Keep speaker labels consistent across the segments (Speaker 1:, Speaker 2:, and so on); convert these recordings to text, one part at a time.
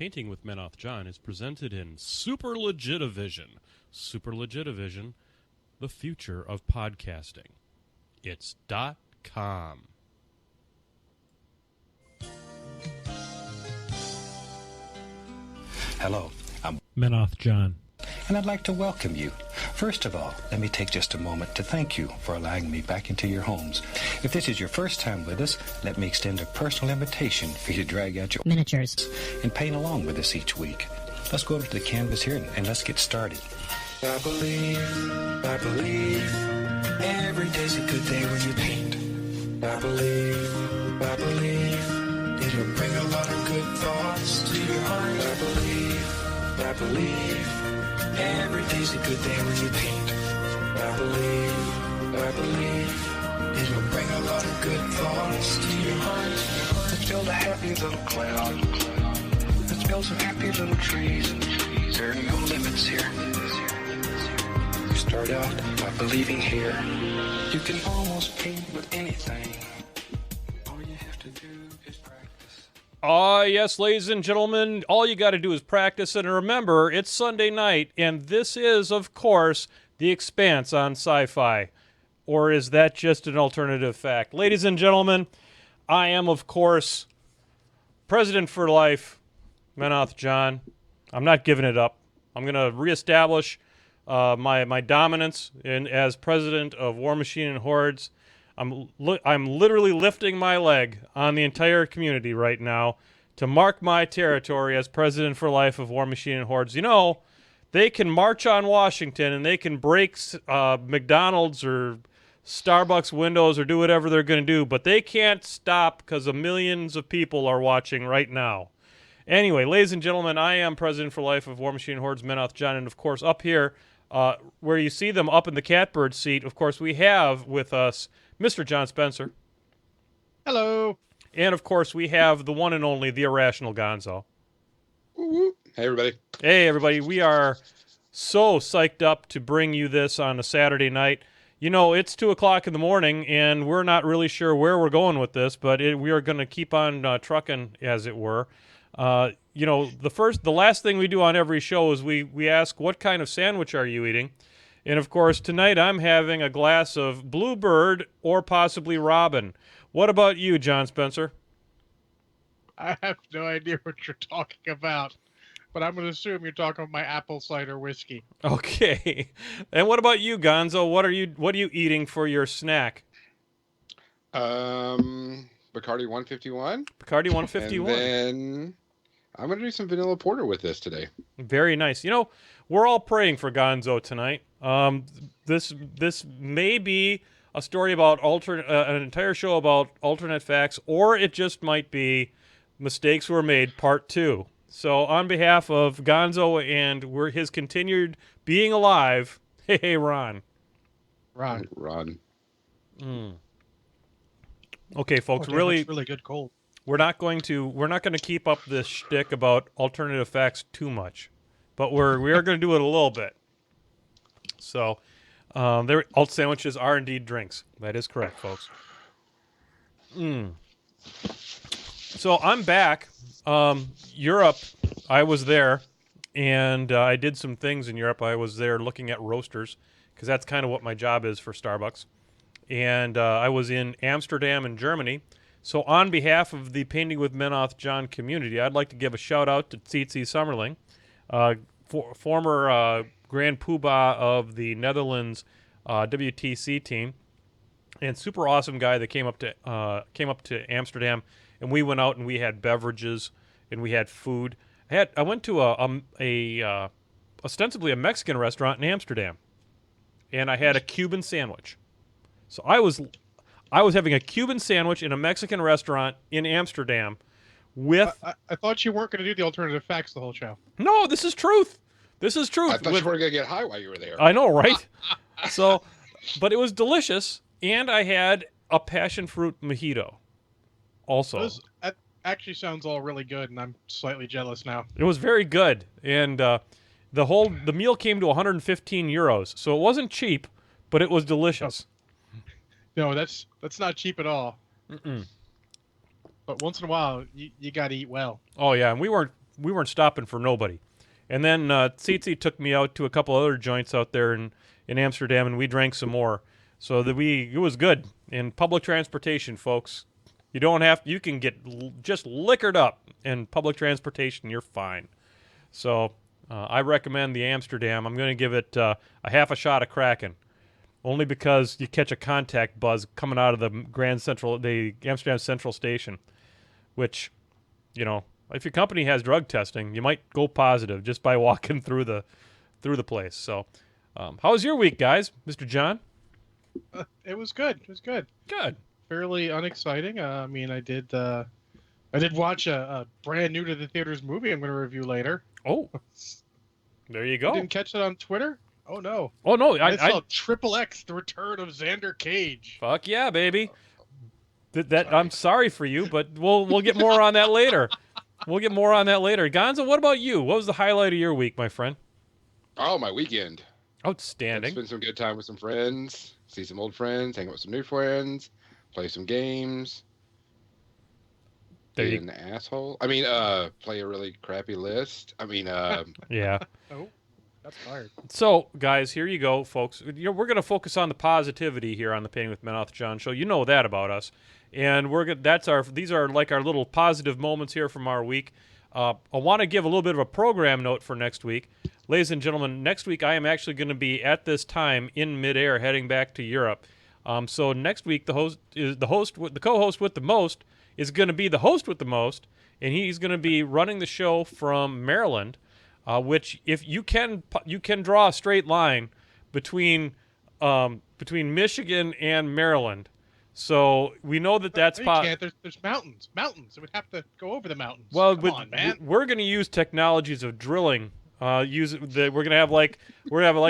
Speaker 1: Painting with Menoth John is presented in Super Legitivision. Super Legitivision, the future of podcasting. It's .com.
Speaker 2: Hello, I'm
Speaker 1: Menoth John.
Speaker 2: and I'd like to welcome you. First of all, let me take just a moment to thank you for allowing me back into your homes. If this is your first time with us, let me extend a personal invitation for you to drag out your
Speaker 3: miniatures
Speaker 2: and paint along with us each week. Let's go over to the canvas here and let's get started. I believe, every day's a good day when you paint. I believe, it'll bring a lot of good thoughts to your heart. I believe, every day's a good day when you paint. I believe, it'll bring a lot of good thoughts to your heart. Let's build a happy little cloud. Let's build some happy little trees. There are no limits here. You start out by believing here. You can almost paint with anything. All you have to do is practice.
Speaker 1: Yes, ladies and gentlemen, all you got to do is practice. And remember, it's Sunday night, and this is, of course, The Expanse on Sci-Fi. Or is that just an alternative fact? Ladies and gentlemen, I am, of course, President for Life, Menoth John. I'm not giving it up. I'm going to reestablish my dominance as president of War Machine and Hordes. I'm literally lifting my leg on the entire community right now to mark my territory as president for life of War Machine and Hordes. You know, they can march on Washington and they can break McDonald's or Starbucks windows or do whatever they're going to do, but they can't stop because millions of people are watching right now. Anyway, ladies and gentlemen, I am president for life of War Machine and Hordes, Menoth John, and of course up here, where you see them up in the catbird seat, of course we have with us Mr. John Spencer.
Speaker 4: Hello.
Speaker 1: And, of course, we have the one and only, the irrational Gonzo.
Speaker 4: Woo-woo. Hey, everybody.
Speaker 1: Hey, everybody. We are so psyched up to bring you this on a Saturday night. You know, it's 2 o'clock in the morning, and we're not really sure where we're going with this, but we are going to keep on trucking, as it were. You know, the last thing we do on every show is we ask, what kind of sandwich are you eating? And, of course, tonight I'm having a glass of Bluebird or possibly Robin. What about you, John Spencer?
Speaker 4: I have no idea what you're talking about, but I'm going to assume you're talking about my apple cider whiskey.
Speaker 1: Okay. And what about you, Gonzo? What are you eating for your snack?
Speaker 5: Bacardi 151.
Speaker 1: Bacardi 151.
Speaker 5: And then I'm going to do some vanilla porter with this today.
Speaker 1: Very nice. You know, we're all praying for Gonzo tonight. This may be a story about an entire show about alternate facts, or it just might be Mistakes Were Made Part 2. So on behalf of Gonzo and his continued being alive, hey, Ron.
Speaker 5: Ron.
Speaker 1: Okay, folks,
Speaker 4: That's really good cold.
Speaker 1: We're not going to keep up this shtick about alternative facts too much, but we are going to do it a little bit. So, alt sandwiches are indeed drinks. That is correct, folks. So I'm back. Europe, I was there, and I did some things in Europe. I was there looking at roasters, because that's kind of what my job is for Starbucks. And I was in Amsterdam in Germany. So on behalf of the Painting with Menoth John community, I'd like to give a shout-out to Tsitsi Summerling, former Grand Poobah of the Netherlands WTC team, and super awesome guy that came up to Amsterdam, and we went out and we had beverages and we had food. I went to a ostensibly a Mexican restaurant in Amsterdam, and I had a Cuban sandwich. So I was having a Cuban sandwich in a Mexican restaurant in Amsterdam with...
Speaker 4: I thought you weren't going to do the alternative facts the whole show.
Speaker 1: No, this is truth. This is truth.
Speaker 5: I thought you were going to get high while you were there.
Speaker 1: I know, right? So, but it was delicious, and I had a passion fruit mojito also.
Speaker 4: That actually sounds all really good, and I'm slightly jealous now.
Speaker 1: It was very good, and the meal came to 115 euros, so it wasn't cheap, but it was delicious.
Speaker 4: No, that's not cheap at all.
Speaker 1: Mm-mm.
Speaker 4: But once in a while, you got to eat well.
Speaker 1: Oh yeah, and we weren't stopping for nobody. And then Tsitsi took me out to a couple other joints out there in Amsterdam, and we drank some more. So it was good. In public transportation, folks, you can get just liquored up in public transportation. You're fine. So I recommend the Amsterdam. I'm going to give it a half a shot of Kraken, only because you catch a contact buzz coming out of the Amsterdam Central Station, which, if your company has drug testing, you might go positive just by walking through the place. So, how was your week, guys, Mr. John?
Speaker 4: It was good. It was good.
Speaker 1: Good.
Speaker 4: Fairly unexciting. I mean, I did watch a brand new to the theaters movie I'm going to review later.
Speaker 1: Oh, there you go.
Speaker 4: You didn't catch it on Twitter? Oh no.
Speaker 1: Oh no,
Speaker 4: I saw Triple X, The Return of Xander Cage.
Speaker 1: Fuck yeah, baby. I'm sorry for you, but we'll get more on that later. We'll get more on that later. Gonzo, what about you? What was the highlight of your week, my friend?
Speaker 5: Oh, my weekend.
Speaker 1: Outstanding.
Speaker 5: Spend some good time with some friends, see some old friends, hang out with some new friends, play some games. Be an asshole. I mean, play a really crappy list. I mean,
Speaker 1: yeah.
Speaker 4: Oh, that's fired.
Speaker 1: So, guys, here you go, folks. We're going to focus on the positivity here on the Painting with Menoth John show. You know that about us, and these are like our little positive moments here from our week. I want to give a little bit of a program note for next week, ladies and gentlemen. Next week, I am actually going to be at this time in midair, heading back to Europe. So next week, the co-host with the most is going to be the host with the most, and he's going to be running the show from Maryland. Which, if you can draw a straight line between Michigan and Maryland. So we know that's
Speaker 4: possible. There's mountains. It would have to go over the mountains.
Speaker 1: Well,
Speaker 4: come on, man.
Speaker 1: We're going to use technologies of drilling. We're going to have like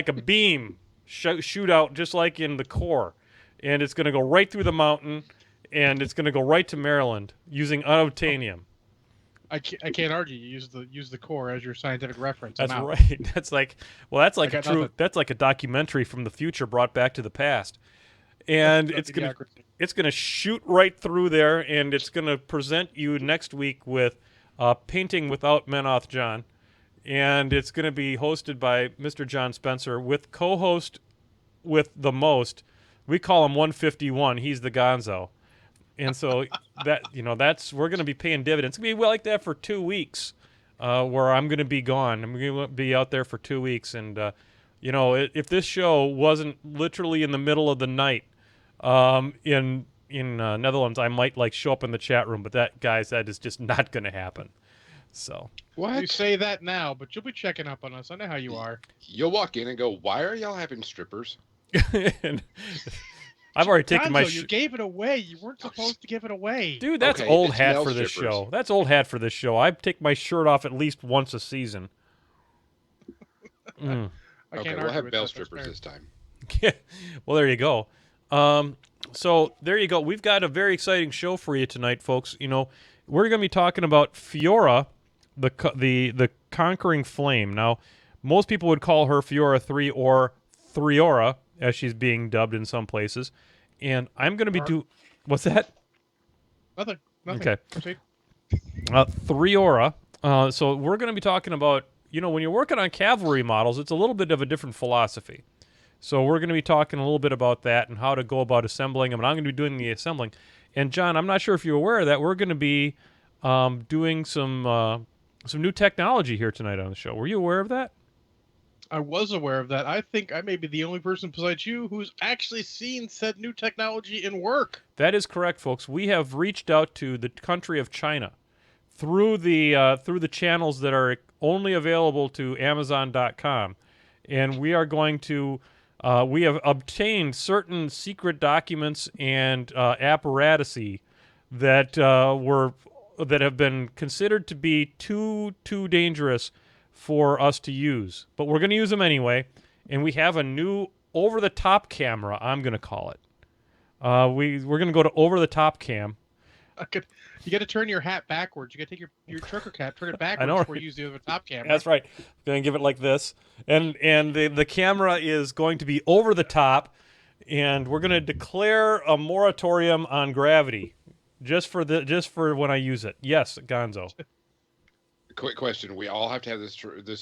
Speaker 1: a beam shoot out just like in the core, and it's going to go right through the mountain, and it's going to go right to Maryland using unobtainium.
Speaker 4: I can't argue. You use the core as your scientific reference.
Speaker 1: That's right. That's like a documentary from the future brought back to the past, and it's gonna shoot right through there, and it's gonna present you next week with Painting Without Menoth John, and it's gonna be hosted by Mr. John Spencer with co-host with the most. We call him 151. He's the Gonzo. And so we're going to be paying dividends. It's going to be like that for 2 weeks, where I'm going to be gone. I'm going to be out there for 2 weeks. And, if this show wasn't literally in the middle of the night in Netherlands, I might show up in the chat room. But that is just not going to happen. So
Speaker 4: what? You say that now, but you'll be checking up on us. I know how you are.
Speaker 5: You'll walk in and go, "Why are y'all having strippers?"
Speaker 1: and, I've already taken my.
Speaker 4: You gave it away. You weren't supposed to give it away,
Speaker 1: dude. That's old hat for this show. That's old hat for this show. I take my shirt off at least once a season.
Speaker 5: Okay, we'll have bell strippers this time.
Speaker 1: Well, there you go. So there you go. We've got a very exciting show for you tonight, folks. We're going to be talking about Feora, the Conquering Flame. Now, most people would call her Feora3 or Feora, as she's being dubbed in some places. And I'm going to be what's that?
Speaker 4: Nothing.
Speaker 1: Okay. Feora. So we're going to be talking about, when you're working on cavalry models, it's a little bit of a different philosophy. So we're going to be talking a little bit about that and how to go about assembling them. And I'm going to be doing the assembling. And John, I'm not sure if you're aware of that. We're going to be doing some new technology here tonight on the show. Were you aware of that?
Speaker 4: I was aware of that. I think I may be the only person besides you who's actually seen said new technology in work.
Speaker 1: That is correct, folks. We have reached out to the country of China through the channels that are only available to Amazon.com, and we are going to. We have obtained certain secret documents and apparatusi that have been considered to be too dangerous for us to use, but we're going to use them anyway. And we have a new over-the-top camera. I'm going to call it. We're going to go to over-the-top cam.
Speaker 4: You got to turn your hat backwards. You got to take your trucker cap, turn it backwards before you use the over-the-top camera.
Speaker 1: That's right. Going to give it like this, and the camera is going to be over the top, and we're going to declare a moratorium on gravity, just for when I use it. Yes, Gonzo.
Speaker 5: quick question. We all have to have this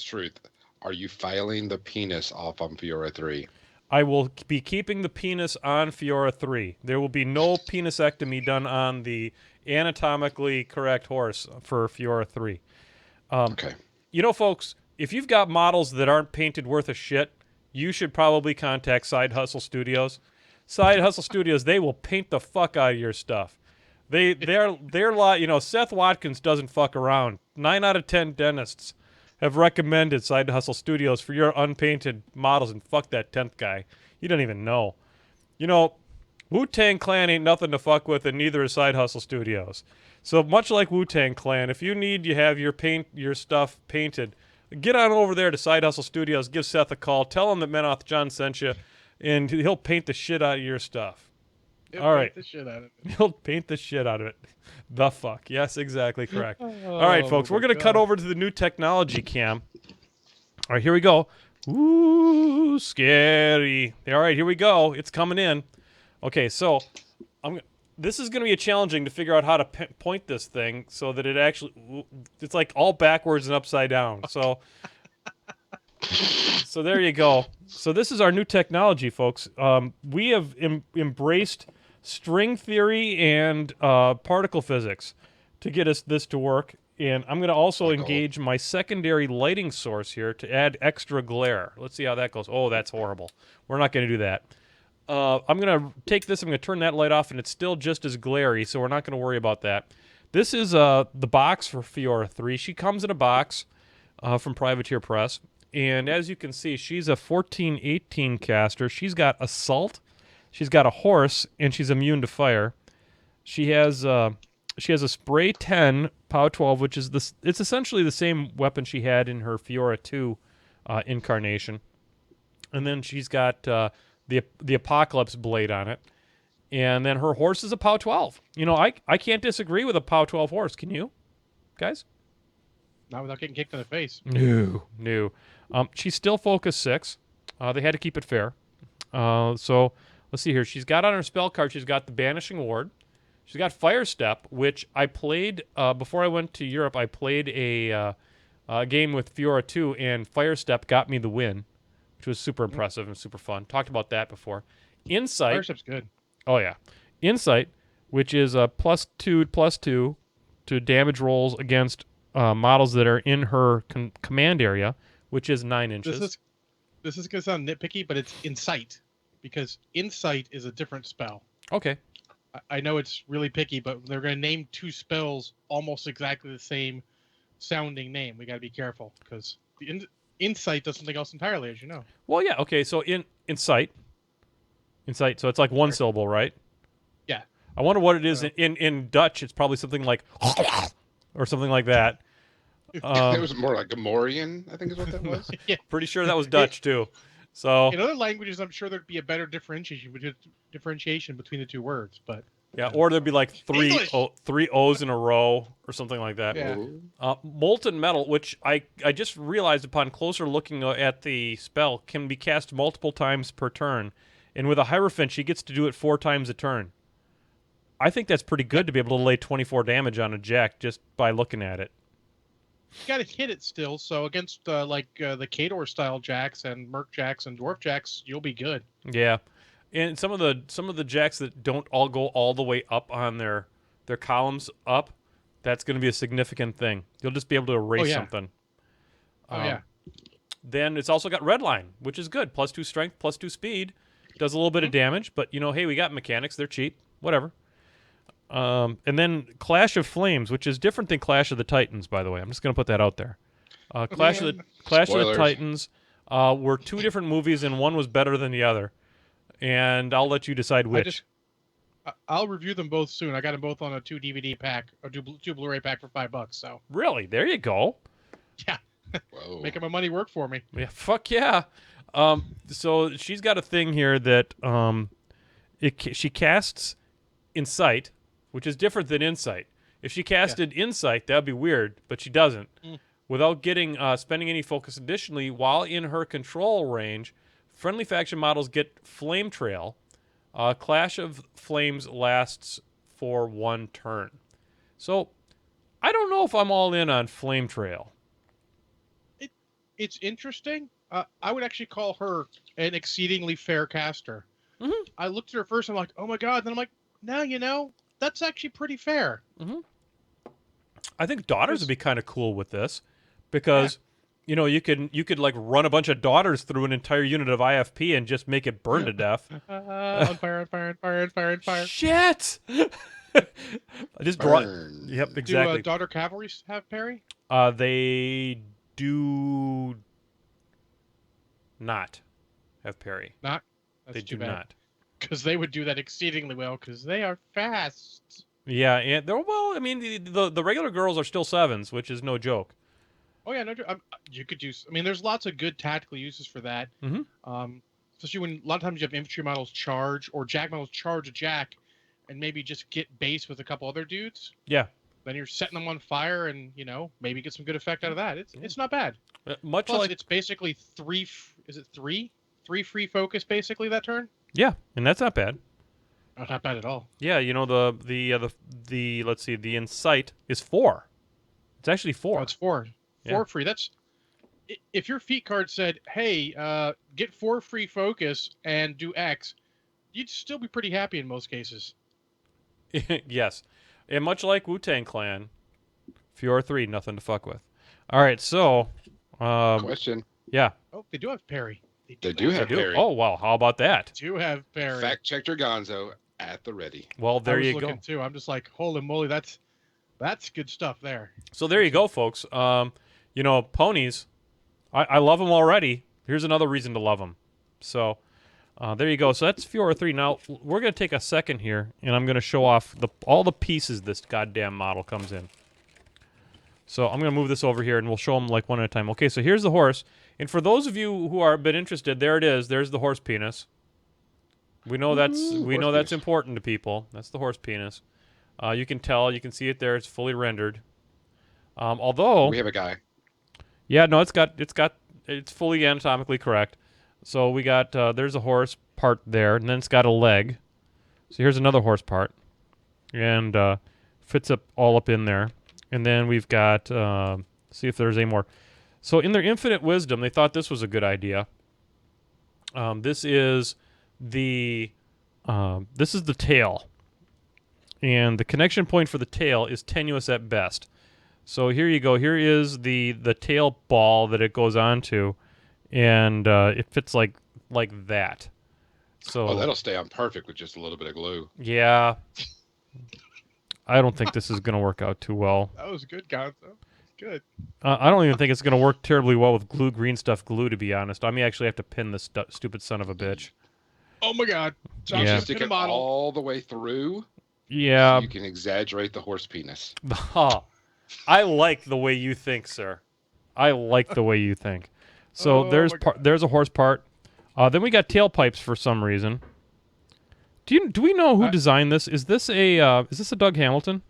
Speaker 5: truth. Are you filing the penis off on Feora3?
Speaker 1: I will be keeping the penis on Feora3. There will be no penisectomy done on the anatomically correct horse for Feora3.
Speaker 5: Okay.
Speaker 1: You know, folks, if you've got models that aren't painted worth a shit, you should probably contact Side Hustle Studios. Side Hustle Studios, they will paint the fuck out of your stuff. They're you know, Seth Watkins doesn't fuck around. 9 out of 10 dentists have recommended Side Hustle Studios for your unpainted models, and fuck that 10th guy. You don't even know. You know, Wu-Tang Clan ain't nothing to fuck with, and neither is Side Hustle Studios. So much like Wu-Tang Clan, if you need to have your stuff painted, get on over there to Side Hustle Studios, give Seth a call, tell him that Menoth John sent you, and he'll paint the shit out of your stuff. All right.
Speaker 4: The shit out of it.
Speaker 1: He'll paint the shit out of it. The fuck. Yes, exactly correct. All right, folks, we're going to cut over to the new technology cam. All right, here we go. Ooh, scary. All right, here we go. It's coming in. Okay, so this is going to be challenging to figure out how to point this thing so that it's like all backwards and upside down. So there you go. So this is our new technology, folks. We have embraced string theory and particle physics to get us this to work. And I'm going to also engage my secondary lighting source here to add extra glare. Let's see how that goes. Oh, that's horrible. We're not going to do that. I'm going to take this, I'm going to turn that light off, and it's still just as glary, so we're not going to worry about that. This is the box for Feora3. She comes in a box from Privateer Press. And as you can see, she's a 1418 caster. She's got Assault, she's got a Horse, and she's immune to fire. She has a Spray 10 Pow 12, which is it's essentially the same weapon she had in her Fiora 2 incarnation. And then she's got the Apocalypse blade on it. And then her horse is a Pow 12. You know, I can't disagree with a Pow 12 horse. Can you, guys?
Speaker 4: Not without getting kicked in the face.
Speaker 1: No. She's still Focus 6. They had to keep it fair. So let's see here. She's got on her spell card, she's got the Banishing Ward. She's got Fire Step, which I played before I went to Europe. I played a game with Fiora 2, and Fire Step got me the win, which was super impressive and super fun. Talked about that before. Insight.
Speaker 4: Fire Step's good.
Speaker 1: Oh, yeah. Insight, which is a +2/+2 to damage rolls against models that are in her command area, which is 9 inches.
Speaker 4: This is going to sound nitpicky, but it's Insight, because Insight is a different spell.
Speaker 1: Okay.
Speaker 4: I know it's really picky, but they're going to name two spells almost exactly the same sounding name. We got to be careful, because the Insight does something else entirely, as you know.
Speaker 1: Well, yeah. Okay, so Insight. So it's like one syllable, right?
Speaker 4: Yeah.
Speaker 1: I wonder what it is in Dutch. It's probably something like or something like that.
Speaker 5: It was more like Gamorrean, I think is what that was.
Speaker 4: Yeah.
Speaker 1: Pretty sure that was Dutch too. So
Speaker 4: in other languages, I'm sure there'd be a better differentiation between the two words, but
Speaker 1: yeah, or there'd be like three O's in a row or something like that.
Speaker 4: Yeah.
Speaker 1: Molten Metal, which I just realized upon closer looking at the spell, can be cast multiple times per turn. And with a Hierophant, she gets to do it 4 times a turn. I think that's pretty good to be able to lay 24 damage on a Jack just by looking at it.
Speaker 4: you got to hit it still. So against the Khador style Jacks and Merc Jacks and Dwarf Jacks, you'll be good.
Speaker 1: Yeah, and some of the Jacks that don't all go all the way up on their columns up, that's going to be a significant thing. You'll just be able to erase something.
Speaker 4: Yeah.
Speaker 1: Then it's also got Redline, which is good. +2 strength, +2 speed. Does a little bit of damage, but, hey, we got mechanics. They're cheap. Whatever. And then Clash of Flames, which is different than Clash of the Titans, by the way. I'm just going to put that out there. Clash of the Titans were 2 different movies, and one was better than the other. And I'll let you decide which.
Speaker 4: I'll review them both soon. I got them both on a 2 DVD pack, or 2 Blu-ray pack for $5. So
Speaker 1: really, there you go.
Speaker 4: Yeah, making my money work for me.
Speaker 1: Yeah, fuck yeah. So she's got a thing here that she casts Insight, which is different than Insight. If she casted Insight, that'd be weird, but she doesn't. Without spending any focus. Additionally, while in her control range, friendly faction models get Flame Trail. Clash of Flames lasts for 1 turn. So I don't know if I'm all in on Flame Trail.
Speaker 4: It's interesting. I would actually call her an exceedingly fair caster.
Speaker 1: Mhm.
Speaker 4: I looked at her first, I'm like, oh my god. Then I'm like, no, that's actually pretty fair.
Speaker 1: I think daughters would be kind of cool with this because, you could like run a bunch of daughters through an entire unit of IFP and just make it burn to death.
Speaker 4: On fire, on fire, on fire, on fire, on fire.
Speaker 1: Shit! I just draw.
Speaker 5: Burn.
Speaker 1: Yep,
Speaker 4: Do
Speaker 1: exactly.
Speaker 4: daughter cavalries have parry?
Speaker 1: They do not have parry.
Speaker 4: Not. That's
Speaker 1: They
Speaker 4: too
Speaker 1: do
Speaker 4: bad.
Speaker 1: not.
Speaker 4: Because they would do that exceedingly well because they are fast.
Speaker 1: Yeah, and well, I mean, the regular girls are still 7s, which is no joke.
Speaker 4: Oh yeah, no, you could do. I mean, there's lots of good tactical uses for that.
Speaker 1: Mhm.
Speaker 4: Especially when a lot of times you have infantry models charge or jack models charge a jack, and maybe just get base with a couple other dudes.
Speaker 1: Yeah.
Speaker 4: Then you're setting them on fire, and maybe get some good effect out of that. It's not bad.
Speaker 1: Much
Speaker 4: Plus,
Speaker 1: like
Speaker 4: it's basically three. Is it three? Three free focus basically that turn.
Speaker 1: yeah, and that's not bad.
Speaker 4: Oh, not bad at all.
Speaker 1: Yeah, the let's see, the Insight is 4. It's actually 4.
Speaker 4: Oh, it's 4.
Speaker 1: Yeah.
Speaker 4: 4 free. That's if your feat card said, "Hey, get 4 free focus and do X," you'd still be pretty happy in most cases.
Speaker 1: Yes, and much like Wu-Tang Clan, Feora3, nothing to fuck with. All right, so
Speaker 5: Question.
Speaker 1: yeah,
Speaker 4: Oh, they do have parry.
Speaker 5: They do have
Speaker 1: I do.
Speaker 5: parry.
Speaker 1: Oh wow, how about that?
Speaker 4: Do have parry.
Speaker 5: Fact checked your Gonzo at the ready.
Speaker 1: Well,
Speaker 4: I
Speaker 1: there
Speaker 4: was
Speaker 1: you
Speaker 4: looking
Speaker 1: go.
Speaker 4: too. I'm just like, holy moly, that's good stuff there.
Speaker 1: So there you go, folks. Ponies, I love them already. Here's another reason to love them. So there you go. So that's Feora3. Now we're gonna take a second here, and I'm gonna show off all the pieces this goddamn model comes in. So I'm going to move this over here, and we'll show them like one at a time. Okay, so here's the horse. And for those of you who are a bit interested, there it is. There's the horse penis. We know that's
Speaker 5: penis.
Speaker 1: important to people. That's the horse penis. You can tell. You can see it there. It's fully rendered. Although
Speaker 5: We have a guy.
Speaker 1: yeah, no, it's fully anatomically correct. So we got there's a horse part there, and then it's got a leg. So here's another horse part, and fits up all up in there. And then we've got, see if there's any more. So in their infinite wisdom, they thought this was a good idea. This is the tail. And the connection point for the tail is tenuous at best. So here you go. Here is the tail ball that it goes onto. And it fits like that. So
Speaker 5: Oh, that'll stay on perfect with just a little bit of glue.
Speaker 1: yeah. I don't think this is going to work out too well.
Speaker 4: That was good, Gonzo. Good.
Speaker 1: I don't even think it's going to work terribly well with green stuff glue, to be honest. I may actually have to pin this stupid son of a bitch.
Speaker 4: Oh my God. So
Speaker 1: Yeah.
Speaker 4: I'm
Speaker 5: You
Speaker 4: just
Speaker 5: stick
Speaker 4: gonna
Speaker 5: it
Speaker 4: model.
Speaker 5: all the way through.
Speaker 1: Yeah.
Speaker 5: So you can exaggerate the horse penis.
Speaker 1: I like the way you think, sir. I like the way you think. So
Speaker 4: Oh
Speaker 1: there's
Speaker 4: my God.
Speaker 1: there's a horse part. Then we got tailpipes for some reason. Do we know who designed this? Is this a Doug Hamilton?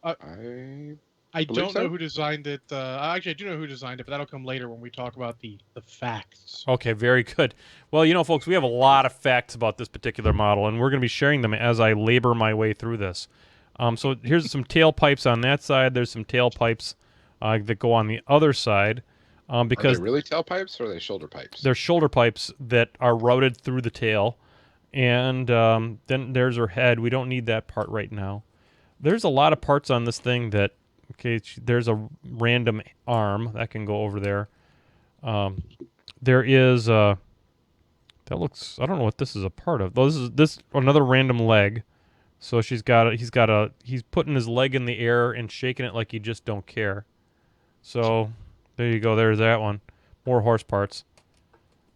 Speaker 4: I
Speaker 5: believe
Speaker 4: don't
Speaker 5: so.
Speaker 4: know who designed it. Actually, I do know who designed it, but that'll come later when we talk about the facts.
Speaker 1: Okay, very good. Well, folks, we have a lot of facts about this particular model, and we're going to be sharing them as I labor my way through this. So here's some tailpipes on that side. There's some tailpipes that go on the other side because
Speaker 5: Are they really tailpipes or are they shoulder pipes?
Speaker 1: they're shoulder pipes that are routed through the tail. And then there's her head. We don't need that part right now. There's a lot of parts on this thing that, okay, there's a random arm that can go over there. There is that looks, I don't know what this is a part of. This another random leg. So he's putting his leg in the air and shaking it like you just don't care. So there you go. There's that one. More horse parts.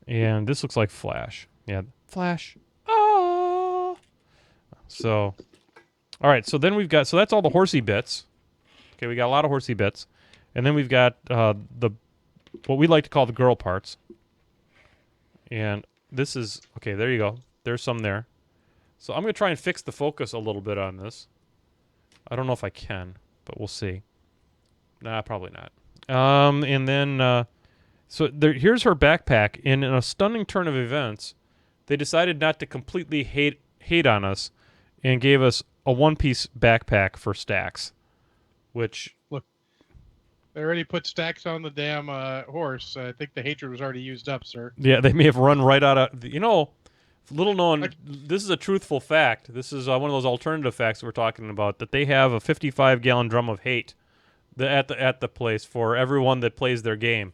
Speaker 1: And this looks like Flash. Yeah, Flash. Oh. So, all right. So then so that's all the horsey bits. Okay, we got a lot of horsey bits, and then we've got what we like to call the girl parts. And this is okay. There you go. There's some there. So I'm gonna try and fix the focus a little bit on this. I don't know if I can, but we'll see. Nah, probably not. And then so here's her backpack. And in a stunning turn of events, they decided not to completely hate on us, and gave us a one-piece backpack for stacks. which
Speaker 4: They already put stacks on the damn horse. I think the hatred was already used up, sir.
Speaker 1: yeah, they may have run right out of little known. This is a truthful fact. This is one of those alternative facts we're talking about. That they have a 55-gallon drum of hate, at the place for everyone that plays their game.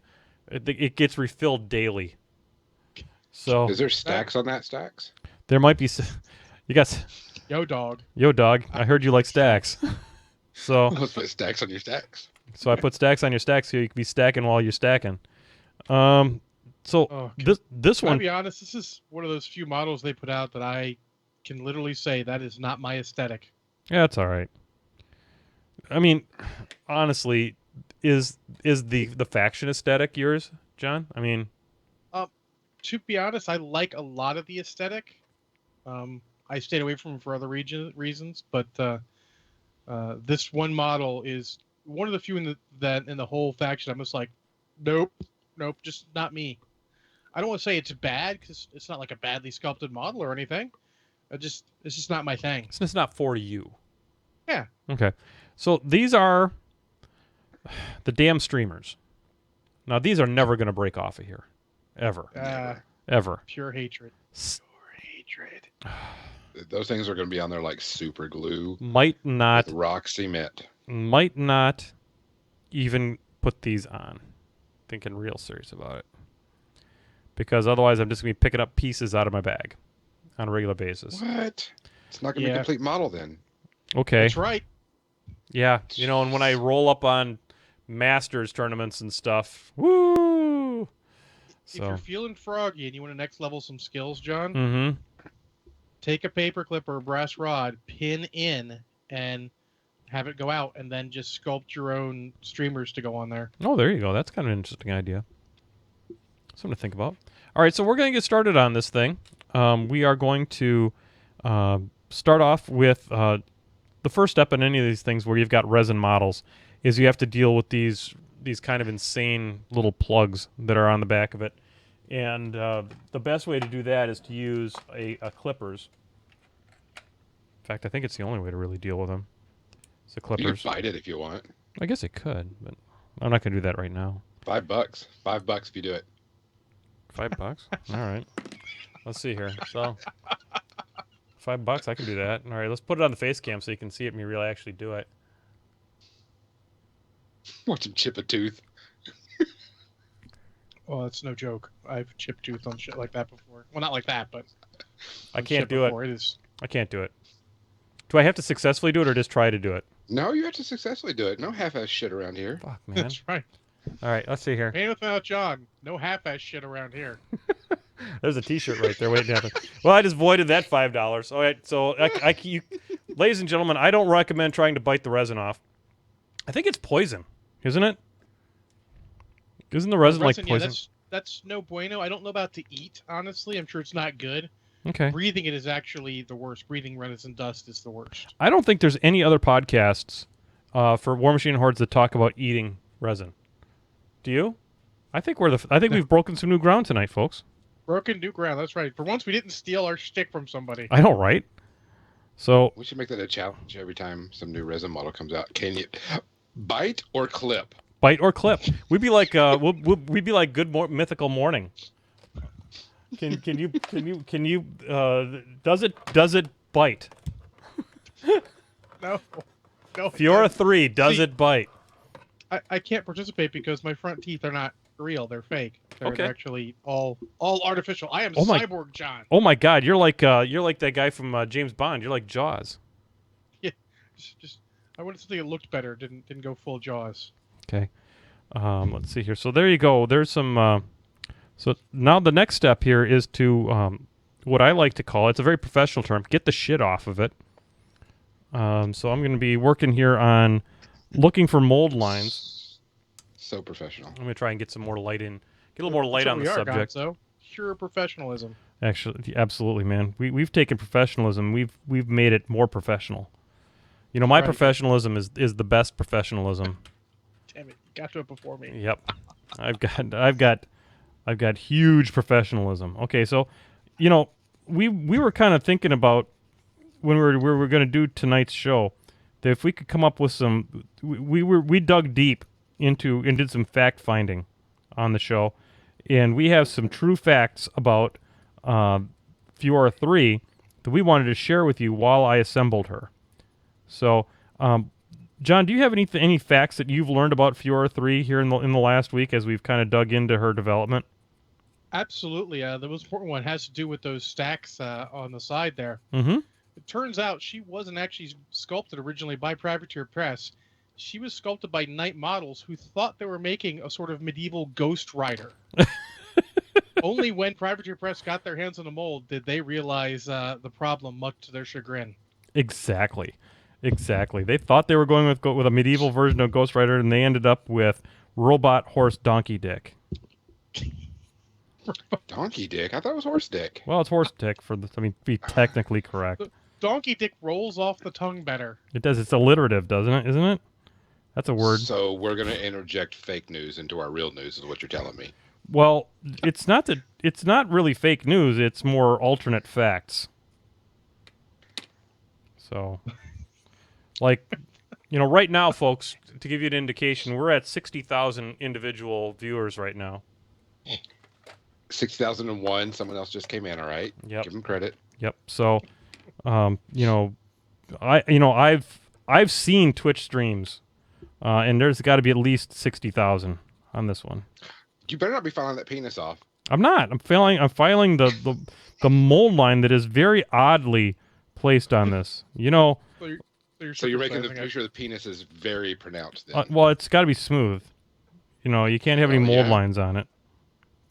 Speaker 1: It gets refilled daily. So
Speaker 5: Is there stacks on that stacks?
Speaker 1: there might be. You got
Speaker 4: Yo, dog.
Speaker 1: yo dog. I heard you like stacks. So
Speaker 5: Let's put stacks on your stacks.
Speaker 1: I put stacks on your stacks so you can be stacking while you're stacking. So
Speaker 4: Oh,
Speaker 1: this
Speaker 4: Can I
Speaker 1: one.
Speaker 4: be honest? This is one of those few models they put out that I can literally say that is not my aesthetic.
Speaker 1: Yeah, it's all right. I mean, honestly, is the faction aesthetic yours, John? I mean,
Speaker 4: To be honest, I like a lot of the aesthetic. I stayed away from it for other reasons, but this one model is one of the few in the whole faction. I'm just like, nope, just not me. I don't want to say it's bad because it's not like a badly sculpted model or anything. It's just not my thing.
Speaker 1: it's just not for you.
Speaker 4: Yeah.
Speaker 1: Okay. So these are the damn streamers. Now these are never going to break off of here, ever.
Speaker 4: Pure hatred.
Speaker 5: Hatred. Those things are going to be on there like super glue.
Speaker 1: Might not
Speaker 5: With rock cement.
Speaker 1: even put these on. Thinking real serious about it. Because otherwise I'm just going to be picking up pieces out of my bag on a regular basis.
Speaker 5: What? It's not going to be a complete model then.
Speaker 1: Okay.
Speaker 4: That's right.
Speaker 1: Yeah, and when I roll up on Masters tournaments and stuff, woo!
Speaker 4: If
Speaker 1: So,
Speaker 4: you're feeling froggy and you want to next level some skills, John,
Speaker 1: mm-hmm.
Speaker 4: take a paper clip or a brass rod, pin in, and have it go out, and then just sculpt your own streamers to go on there.
Speaker 1: Oh, there you go. That's kind of an interesting idea. Something to think about. All right, so we're going to get started on this thing. We are going to start off with the first step in any of these things where you've got resin models is you have to deal with these kind of insane little plugs that are on the back of it. And the best way to do that is to use a clippers. In fact, I think it's the only way to really deal with them. It's the
Speaker 5: You can
Speaker 1: clippers.
Speaker 5: fight it if you want.
Speaker 1: I guess it could, but I'm not going to do that right now.
Speaker 5: $5. $5 if you do it.
Speaker 1: $5? All right. Let's see here. So, $5, I can do that. All right, let's put it on the face cam so you can see it me really actually do it.
Speaker 5: Watch him chip a tooth.
Speaker 4: Well, it's no joke. I've chipped tooth on shit like that before. Well, not like that, but
Speaker 1: I can't do it.
Speaker 4: before. It is.
Speaker 1: I can't do it. Do I have to successfully do it or just try to do it?
Speaker 5: No, you have to successfully do it. No half-ass shit around here.
Speaker 1: Fuck, man.
Speaker 4: That's right.
Speaker 1: All right, let's see here.
Speaker 4: Ain't without John. No half-ass shit around here.
Speaker 1: There's a T-shirt right there waiting to happen. Well, I just voided that $5. All right, so ladies and gentlemen, I don't recommend trying to bite the resin off. I think it's poison, isn't it? Isn't the resin like poison?
Speaker 4: Yeah, that's no bueno. I don't know about to eat, honestly. I'm sure it's not good.
Speaker 1: Okay.
Speaker 4: Breathing it is actually the worst. Breathing resin dust is the worst.
Speaker 1: I don't think there's any other podcasts for War Machine Hordes that talk about eating resin. Do you? I think we've broken some new ground tonight, folks.
Speaker 4: Broken new ground. That's right. For once, we didn't steal our shtick from somebody.
Speaker 1: I know, right? So
Speaker 5: We should make that a challenge every time some new resin model comes out. Can you bite or clip?
Speaker 1: bite or clip. We'd be like we'd be like good mythical morning. Can you does it bite?
Speaker 4: No.
Speaker 1: Feora3 does it bite?
Speaker 4: I can't participate because my front teeth are not real. They're fake. They're
Speaker 1: Okay.
Speaker 4: actually all artificial. I am
Speaker 1: Oh my-
Speaker 4: Cyborg John.
Speaker 1: Oh my God, you're like that guy from James Bond. You're like Jaws.
Speaker 4: Just I wanted something that looked better. Didn't go full Jaws.
Speaker 1: Okay. Let's see here. So there you go. There's some. So now the next step here is to what I like to call, it's a very professional term, get the shit off of it. So I'm going to be working here on looking for mold lines.
Speaker 5: So professional.
Speaker 1: I'm going to try and get some more light in. Get a little more light
Speaker 4: That's
Speaker 1: on
Speaker 4: what
Speaker 1: the
Speaker 4: we are,
Speaker 1: subject.
Speaker 4: Gonzo. Pure professionalism.
Speaker 1: Actually, absolutely, man. We've taken professionalism. We've made it more professional. You know, my
Speaker 4: Right.
Speaker 1: professionalism is the best professionalism.
Speaker 4: Damn it, you got to it before me.
Speaker 1: Yep. I've got huge professionalism. Okay, so you know, we were kind of thinking about when we were going to do tonight's show, that if we could come up with some, we dug deep into and did some fact finding on the show, and we have some true facts about Feora3 that we wanted to share with you while I assembled her. So, John, do you have any facts that you've learned about Feora3 here in the last week as we've kind of dug into her development?
Speaker 4: Absolutely. The most important one has to do with those stacks on the side there.
Speaker 1: Mm-hmm.
Speaker 4: It turns out she wasn't actually sculpted originally by Privateer Press. She was sculpted by Knight Models, who thought they were making a sort of medieval Ghost Rider. Only when Privateer Press got their hands on the mold did they realize the problem, much to their chagrin.
Speaker 1: Exactly. They thought they were going with a medieval version of Ghost Rider, and they ended up with Robot Horse Donkey Dick.
Speaker 5: Donkey Dick? I thought it was Horse Dick.
Speaker 1: Well, it's Horse Dick be technically correct.
Speaker 4: Donkey Dick rolls off the tongue better.
Speaker 1: It does. It's alliterative, doesn't it? Isn't it? That's a word.
Speaker 5: So we're going to interject fake news into our real news, is what you're telling me.
Speaker 1: Well, it's not really fake news. It's more alternate facts. So, like, right now, folks, to give you an indication, we're at 60,000 individual viewers right now.
Speaker 5: 60,001. Someone else just came in. All right.
Speaker 1: Yep.
Speaker 5: Give them credit.
Speaker 1: Yep. So, I've seen Twitch streams, and there's got to be at least 60,000 on this one.
Speaker 5: You better not be filing that penis off.
Speaker 1: I'm not. I'm filing the mold line that is very oddly placed on this.
Speaker 5: So you're making the picture of the penis is very pronounced then.
Speaker 1: Well, it's got to be smooth. You can't have any mold lines on it.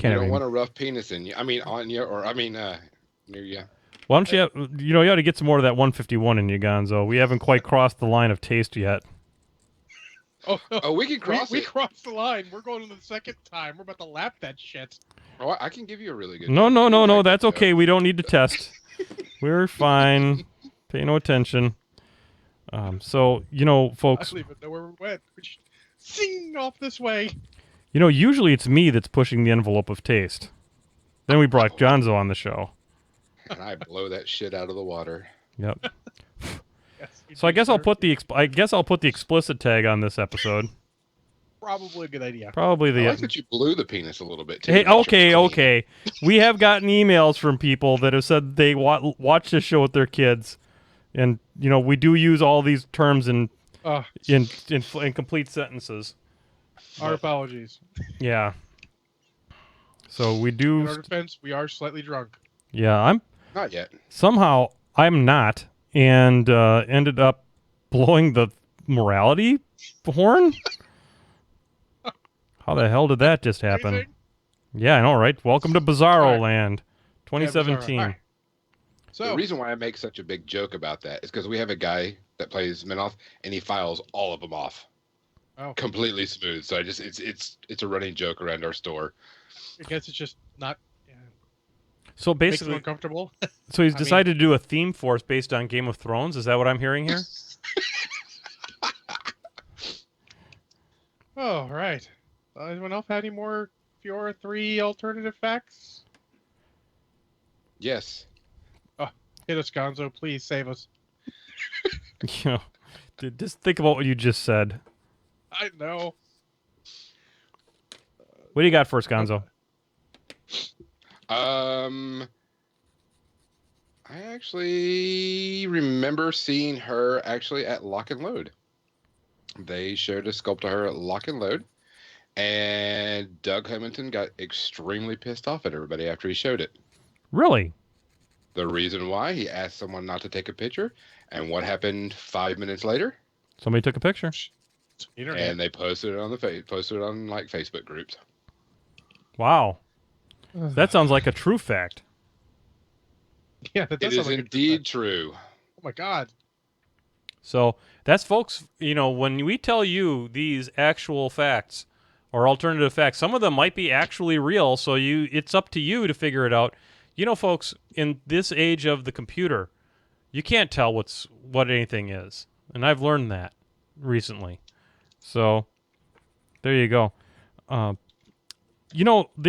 Speaker 5: You don't want a rough penis in you. I mean, on you, or near you.
Speaker 1: Why don't you you ought to get some more of that 151 in you, Gonzo. We haven't quite crossed the line of taste yet.
Speaker 5: Oh, we can cross it.
Speaker 4: We crossed the line. We're going to the second time. We're about to lap that shit.
Speaker 5: Oh, I can give you a really good.
Speaker 1: No. That's okay. We don't need to test. We're fine. Pay no attention. So, folks.
Speaker 4: I don't even know where we went. We just sing off this way.
Speaker 1: Usually it's me that's pushing the envelope of taste. Then we brought Gonzo on the show.
Speaker 5: And I blow that shit out of the water.
Speaker 1: Yep.
Speaker 4: Yes,
Speaker 1: So I guess I'll put the explicit tag on this episode.
Speaker 4: Probably a good idea.
Speaker 1: Probably the.
Speaker 5: I like that you blew the penis a little bit too.
Speaker 1: Hey, okay. We have gotten emails from people that have said they watch this show with their kids, and we do use all these terms in complete sentences.
Speaker 4: Our apologies.
Speaker 1: Yeah. So we do.
Speaker 4: In our defense, we are slightly drunk.
Speaker 1: Yeah, I'm
Speaker 5: Not yet.
Speaker 1: somehow I'm not, and ended up blowing the morality horn. How the hell did that just happen?
Speaker 4: Anything?
Speaker 1: Yeah, I know, right? Welcome to Bizarro
Speaker 4: All right.
Speaker 1: Land, 2017.
Speaker 4: Yeah, Bizarro. All right.
Speaker 5: The
Speaker 4: So,
Speaker 5: reason why I make such a big joke about that is because we have a guy that plays Minoth, and he files all of them off completely smooth. So it's a running joke around our store.
Speaker 4: I guess it's just not. Yeah,
Speaker 1: So
Speaker 4: makes them
Speaker 1: basically,
Speaker 4: uncomfortable.
Speaker 1: so he's decided to do a theme for us based on Game of Thrones. Is that what I'm hearing here?
Speaker 4: Oh, right. Anyone else have any more Feora3 alternative facts?
Speaker 5: Yes.
Speaker 4: Hit us, Gonzo. Please save us.
Speaker 1: Just think about what you just said.
Speaker 4: I know.
Speaker 1: What do you got first, Gonzo?
Speaker 5: I actually remember seeing her actually at Lock and Load. They showed a sculpt of her at Lock and Load, and Doug Hamilton got extremely pissed off at everybody after he showed it.
Speaker 1: Really?
Speaker 5: The reason why, he asked someone not to take a picture, and what happened 5 minutes later?
Speaker 1: Somebody took a picture.
Speaker 4: Internet.
Speaker 5: And they posted it on like Facebook groups.
Speaker 1: Wow. That sounds like a true fact.
Speaker 4: Yeah, that does
Speaker 5: It is
Speaker 4: sound like
Speaker 5: indeed true.
Speaker 4: Oh my God.
Speaker 1: So that's, folks, when we tell you these actual facts or alternative facts, some of them might be actually real, so it's up to you to figure it out. Folks, in this age of the computer, you can't tell what anything is. And I've learned that recently. So there you go. The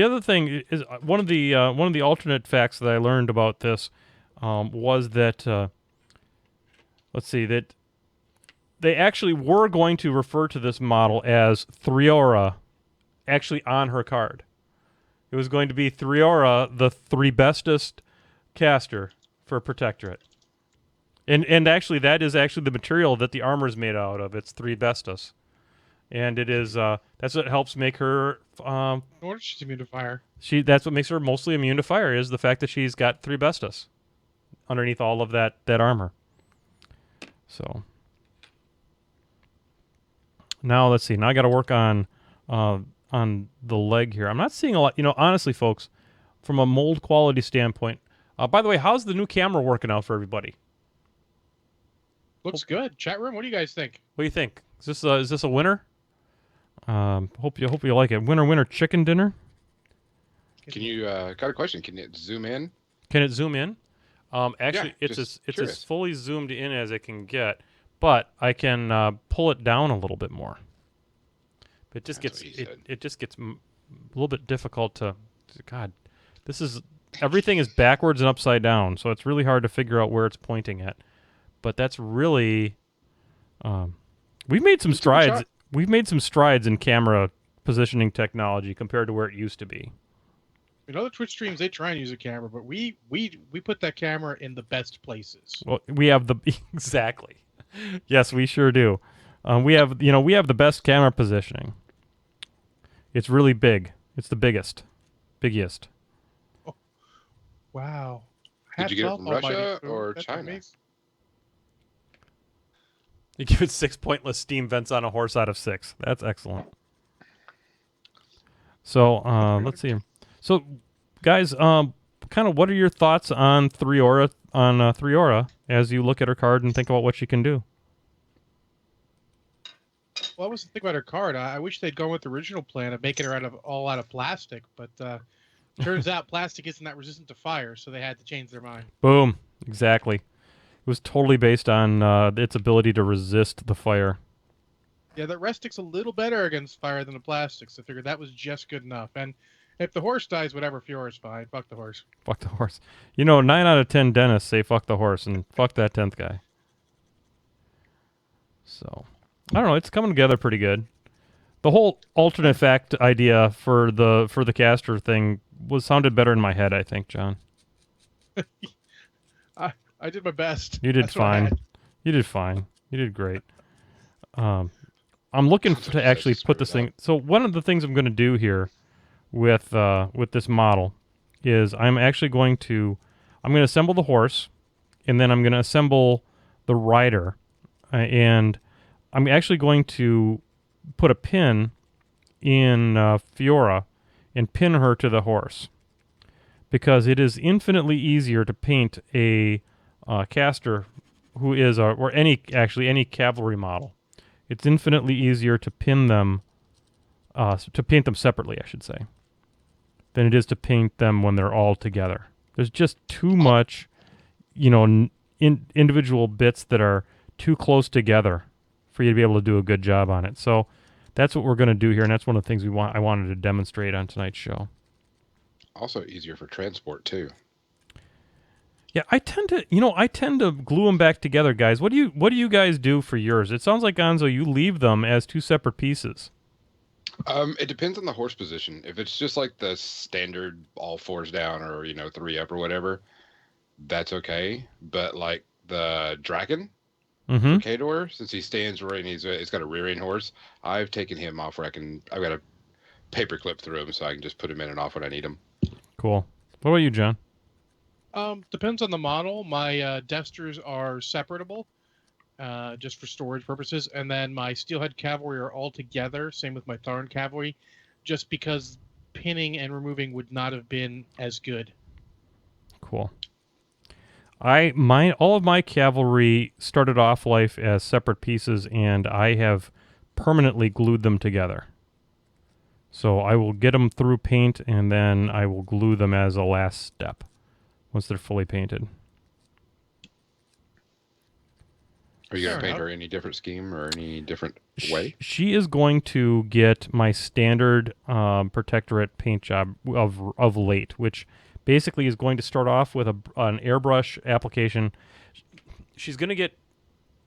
Speaker 1: other thing is one of the alternate facts that I learned about this was that that they actually were going to refer to this model as Feora, actually on her card. It was going to be Feora, the three bestest caster for Protectorate. And actually, that is actually the material that the armor is made out of. It's three bestus. And it is, that's what helps make her,
Speaker 4: No wonder she's immune to fire.
Speaker 1: that's what makes her mostly immune to fire, is the fact that she's got three bestus underneath all of that armor. So now let's see. Now I got to work on the leg here. I'm not seeing a lot. Honestly, folks, from a mold quality standpoint. By the way, how's the new camera working out for everybody?
Speaker 4: Looks good. Chat room, what do you guys think?
Speaker 1: What do you think? Is this a winner? Hope you like it. Winner chicken dinner.
Speaker 5: Can you got a question? Can it zoom in?
Speaker 1: Can it zoom in? Actually,
Speaker 5: Yeah,
Speaker 1: it's
Speaker 5: just
Speaker 1: as
Speaker 5: curious.
Speaker 1: fully zoomed in as it can get, but I can pull it down a little bit more. It just
Speaker 5: That's
Speaker 1: gets
Speaker 5: what he said.
Speaker 1: it just gets a little bit difficult to. God, everything is backwards and upside down, so it's really hard to figure out where it's pointing at. But that's really, we've made some
Speaker 5: Let's give it a
Speaker 1: strides.
Speaker 5: shot.
Speaker 1: We've made some strides in camera positioning technology compared to where it used to be.
Speaker 4: In other Twitch streams, they try and use a camera, but we put that camera in the best places.
Speaker 1: Well, we have the exactly. Yes, we sure do. We have the best camera positioning. It's really big. It's the biggest.
Speaker 4: Wow.
Speaker 5: Did you get it
Speaker 4: Hats
Speaker 5: from
Speaker 4: off, Almighty
Speaker 5: Russia
Speaker 4: Food.
Speaker 5: or
Speaker 4: That's
Speaker 5: China?
Speaker 4: amazing.
Speaker 1: You give it 6 pointless steam vents on a horse out of 6. That's excellent. So let's see. So, guys, kind of what are your thoughts on Feora as you look at her card and think about what she can do?
Speaker 4: Well, I was thinking about her card. I wish they'd gone with the original plan of making her all out of plastic, but turns out plastic isn't that resistant to fire, so they had to change their mind.
Speaker 1: Boom. Exactly. It was totally based on its ability to resist the fire.
Speaker 4: Yeah, that restic's a little better against fire than the plastic, so I figured that was just good enough. And if the horse dies, whatever, Fiora's fine. Fuck the horse.
Speaker 1: Fuck the horse. 9 out of 10 dentists say fuck the horse and fuck that 10th guy. So, I don't know. It's coming together pretty good. The whole alternate fact idea for the caster thing sounded better in my head, I think, John.
Speaker 4: I did my best.
Speaker 1: You did
Speaker 4: That's what I
Speaker 1: fine.
Speaker 4: had.
Speaker 1: You did fine. You did great. I'm looking
Speaker 5: Sounds like
Speaker 1: to
Speaker 5: you guys
Speaker 1: actually
Speaker 5: just
Speaker 1: put
Speaker 5: screwed
Speaker 1: this
Speaker 5: it
Speaker 1: thing.
Speaker 5: up.
Speaker 1: So one of the things I'm going to do here with this model is I'm going to assemble the horse, and then I'm going to assemble the rider, and I'm actually going to put a pin in Feora and pin her to the horse, because it is infinitely easier to paint a caster who is or any cavalry model. It's infinitely easier to pin them, to paint them separately, I should say, than it is to paint them when they're all together. There's just too much, individual bits that are too close together for you to be able to do a good job on it. So that's what we're going to do here, and that's one of the things I wanted to demonstrate on tonight's show.
Speaker 5: Also easier for transport too.
Speaker 1: Yeah, I tend to glue them back together, guys. What do you guys do for yours? It sounds like, Gonzo, you leave them as two separate pieces.
Speaker 5: It depends on the horse position. If it's just like the standard all fours down or 3 up or whatever, that's okay. But like the dragon,
Speaker 1: Mm-hmm.
Speaker 5: Kador, since he stands right and he's got a rearing horse, I've taken him off where I've got a paper clip through him so I can just put him in and off when I need him.
Speaker 1: Cool. What about you, John?
Speaker 4: Depends on the model. My Desters are separatable, just for storage purposes, and then my Steelhead Cavalry are all together. Same with my Tharn Cavalry, just because pinning and removing would not have been as good.
Speaker 1: Cool. All of my cavalry started off life as separate pieces, and I have permanently glued them together. So I will get them through paint, and then I will glue them as a last step once they're fully painted.
Speaker 5: Are you going
Speaker 4: Fair
Speaker 5: to paint
Speaker 4: enough.
Speaker 5: her any different scheme or any different way?
Speaker 1: She is going to get my standard Protectorate paint job of late, which basically is going to start off with an airbrush application. She's going to get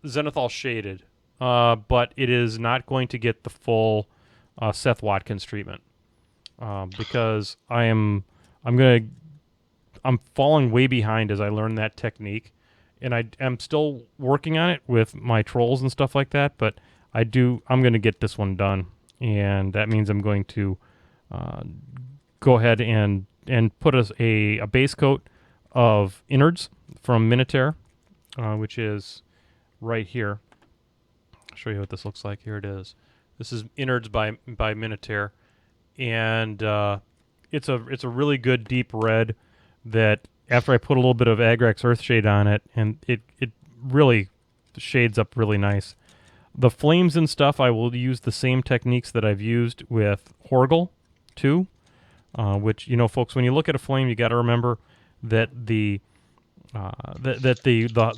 Speaker 1: Zenithal shaded but it is not going to get the full Seth Watkins treatment because I'm falling way behind as I learn that technique, and I'm still working on it with my trolls and stuff like that. But I'm going to get this one done, and that means I'm going to go ahead and put a base coat of innards from Minotaur, which is right here. I'll show you what this looks like. Here it is. This is innards by Minotaur, and it's a really good deep red that after I put a little bit of Agrax Earthshade on it, and it really shades up really nice. The flames and stuff, I will use the same techniques that I've used with Horgel too, which, folks, when you look at a flame, you got to remember that the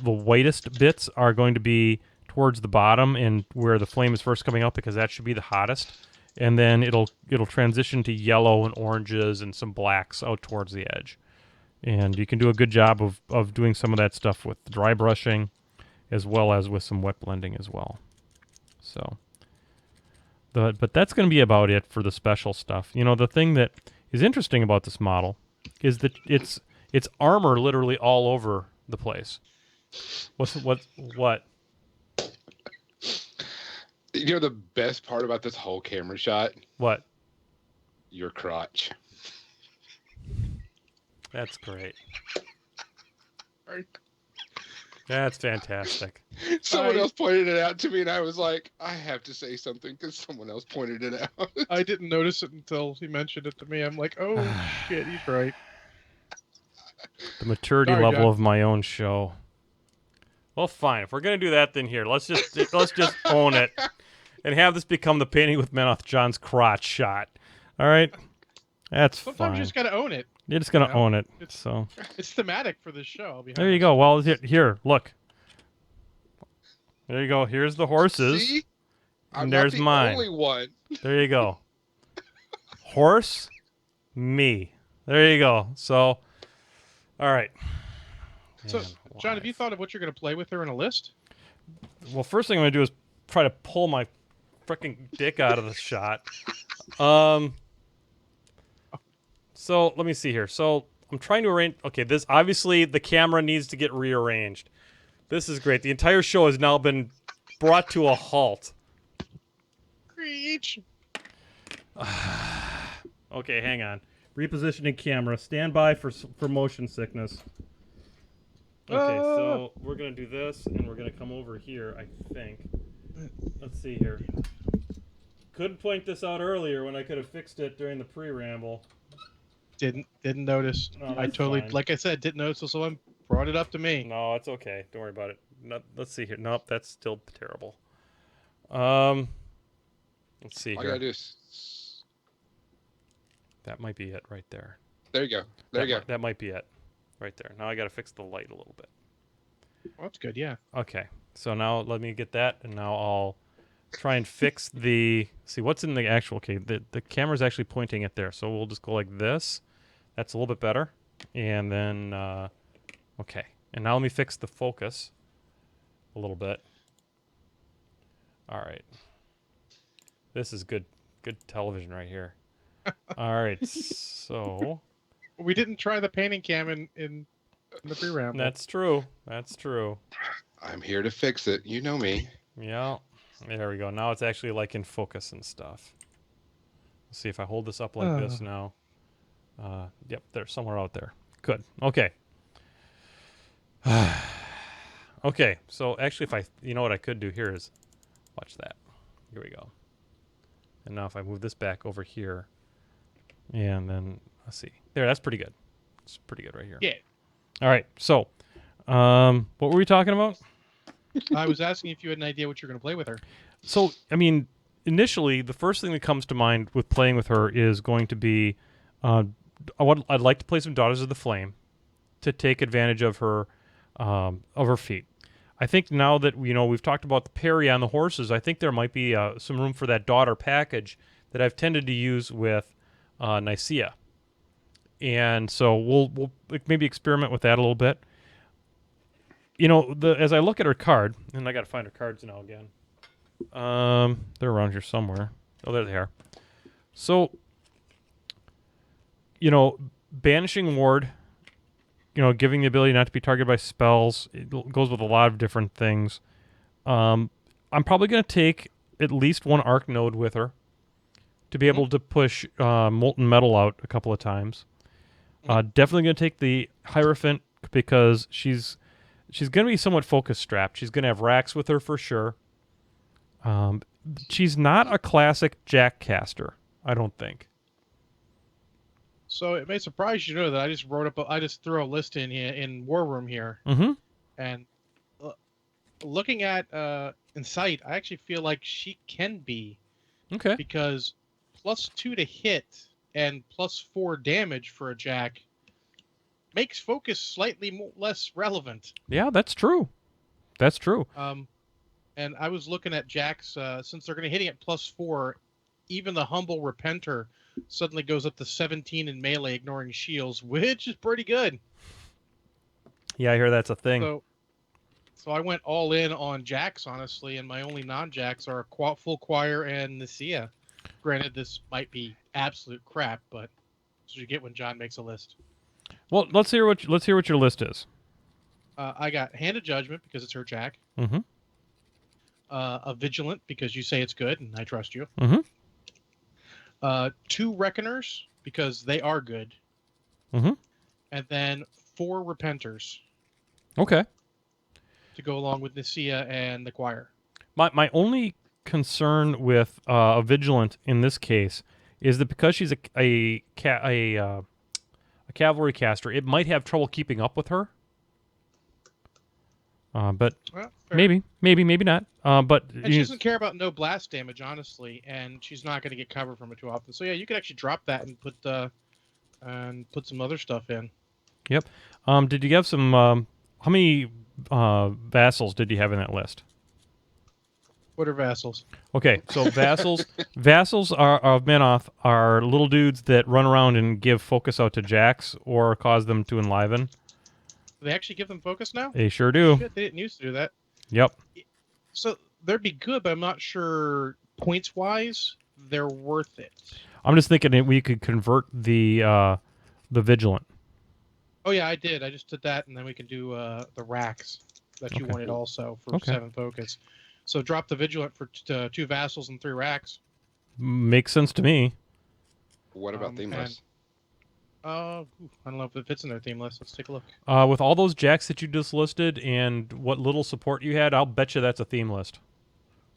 Speaker 1: whitest bits are going to be towards the bottom and where the flame is first coming out, because that should be the hottest, and then it'll transition to yellow and oranges and some blacks out towards the edge. And you can do a good job of doing some of that stuff with dry brushing as well as with some wet blending as well. So, but that's going to be about it for the special stuff. The thing that is interesting about this model is that it's armor literally all over the place. What?
Speaker 5: The best part about this whole camera shot?
Speaker 1: What?
Speaker 5: Your crotch.
Speaker 1: That's great. That's fantastic.
Speaker 5: Someone else pointed it out to me, and I was like, I have to say something because someone else pointed it out.
Speaker 4: I didn't notice it until he mentioned it to me. I'm like, oh shit, he's right.
Speaker 1: The maturity
Speaker 4: Sorry,
Speaker 1: level
Speaker 4: John.
Speaker 1: of my own show. Well, fine. If we're gonna do that, then here, let's just own it, and have this become the painting with Menoth John's crotch shot. All right, that's
Speaker 4: Sometimes
Speaker 1: fine.
Speaker 4: you just gotta own it.
Speaker 1: You're just gonna own it.
Speaker 4: It's-
Speaker 1: So
Speaker 4: It's thematic for this show. I'll be
Speaker 1: there you go. Well, here, look. There you go. Here's the horses.
Speaker 5: See? I'm
Speaker 1: And
Speaker 5: not
Speaker 1: there's
Speaker 5: the
Speaker 1: mine.
Speaker 5: only one.
Speaker 1: There you go. Horse, me. There you go. So, all right.
Speaker 4: So,
Speaker 1: Man,
Speaker 4: John, have you
Speaker 1: alive.
Speaker 4: thought of what you're gonna play with her in a list?
Speaker 1: Well, first thing I'm gonna do is try to pull my freaking dick out of the shot. So let me see here. So I'm trying to arrange. Okay, this obviously the camera needs to get rearranged. This is great. The entire show has now been brought to a halt.
Speaker 4: Preach.
Speaker 1: Okay, hang on. Repositioning camera. Stand by for motion sickness. Okay, so we're gonna do this, and we're gonna come over here. I think. Let's see here. Could point this out earlier when I could have fixed it during the pre-ramble.
Speaker 4: Didn't notice.
Speaker 1: No,
Speaker 4: I
Speaker 1: that's
Speaker 4: totally,
Speaker 1: fine.
Speaker 4: like I said, didn't notice until someone brought it up to me.
Speaker 1: No, it's okay. Don't worry about it. No, let's see here. Nope, that's still terrible. Let's see
Speaker 5: All you gotta
Speaker 1: here.
Speaker 5: do is...
Speaker 1: That might be it right there.
Speaker 5: There you go. There you go.
Speaker 1: That might be it right there. Now I got to fix the light a little bit.
Speaker 4: Well, that's good. Yeah.
Speaker 1: Okay, so now let me get that, and now I'll try and fix the... See, what's in the actual... Okay, the camera's actually pointing it there, so we'll just go like this. That's a little bit better. And then... okay, and now let me fix the focus a little bit. All right. This is good television right here. All right, so...
Speaker 4: We didn't try the painting cam in the pre-ramble.
Speaker 1: That's true. That's true.
Speaker 5: I'm here to fix it. You know me.
Speaker 1: Yeah. There we go. Now it's actually like in focus and stuff. Let's see if I hold this up like this now. Yep, there's somewhere out there. Good. Okay. Okay, so actually if you know what I could do here is, watch that. Here we go. And now if I move this back over here, and then, let's see. There, that's pretty good. It's pretty good right here.
Speaker 4: Yeah.
Speaker 1: All right, so, what were we talking about?
Speaker 4: I was asking if you had an idea what you're going to play with her.
Speaker 1: So, I mean, initially, the first thing that comes to mind with playing with her is going to be, I'd like to play some Daughters of the Flame to take advantage of her feet. I think now that we've talked about the parry on the horses, I think there might be some room for that daughter package that I've tended to use with Nicaea, and so we'll maybe experiment with that a little bit. As I look at her card, and I got to find her cards now again. They're around here somewhere. Oh, there they are. So, banishing ward, giving the ability not to be targeted by spells, it goes with a lot of different things. I'm probably going to take at least one arc node with her to be able to push molten metal out a couple of times. Definitely going to take the Hierophant because she's going to be somewhat focus strapped. She's going to have racks with her for sure. She's not a classic Jack caster, I don't think.
Speaker 4: So it may surprise you to know that I just threw a list in War Room here,
Speaker 1: Mm-hmm.
Speaker 4: and looking at Incite, I actually feel like she can be,
Speaker 1: Okay.
Speaker 4: because +2 to hit and +4 damage for a Jack makes focus slightly less relevant.
Speaker 1: Yeah, that's true. That's true.
Speaker 4: And I was looking at Jacks, since they're going to hitting at +4, even the Humble Repenter suddenly goes up to 17 in melee, ignoring shields, which is pretty good.
Speaker 1: Yeah, I hear that's a thing.
Speaker 4: So I went all in on Jacks, honestly, and my only non-Jacks are Full Choir and Nicaea. Granted, this might be absolute crap, but that's what you get when John makes a list.
Speaker 1: Well, let's hear what your list is.
Speaker 4: I got Hand of Judgment because it's her Jack.
Speaker 1: Mm-hmm.
Speaker 4: A Vigilant because you say it's good and I trust you.
Speaker 1: Mm-hmm.
Speaker 4: 2 Reckoners because they are good.
Speaker 1: Mm-hmm.
Speaker 4: And then 4 Repenters
Speaker 1: Okay.
Speaker 4: to go along with Nicaea and the Choir.
Speaker 1: My only concern with a Vigilant in this case is that because she's a cavalry caster, it might have trouble keeping up with her. But
Speaker 4: Well, fair.
Speaker 1: maybe not. But
Speaker 4: And she doesn't care about no blast damage, honestly, and she's not going to get cover from it too often. So yeah, you could actually drop that and put some other stuff in.
Speaker 1: Yep. Did you have some? How many vassals did you have in that list?
Speaker 4: What are vassals?
Speaker 1: Okay, so vassals are of Menoth are little dudes that run around and give focus out to Jacks or cause them to enliven.
Speaker 4: Do they actually give them focus now?
Speaker 1: They sure do.
Speaker 4: Shit, they didn't used to do that.
Speaker 1: Yep.
Speaker 4: So they'd be good, but I'm not sure points-wise they're worth it.
Speaker 1: I'm just thinking that we could convert the Vigilant.
Speaker 4: Oh yeah, I did. I just did that, and then we can do the racks that you
Speaker 1: Okay.
Speaker 4: wanted also for
Speaker 1: Okay.
Speaker 4: 7 focus. So drop the Vigilant for 2 vassals and 3 racks.
Speaker 1: Makes sense to me.
Speaker 5: What about themeless?
Speaker 4: I don't know if it fits in their theme list. Let's take a look.
Speaker 1: With all those Jacks that you just listed and what little support you had, I'll bet you that's a theme list.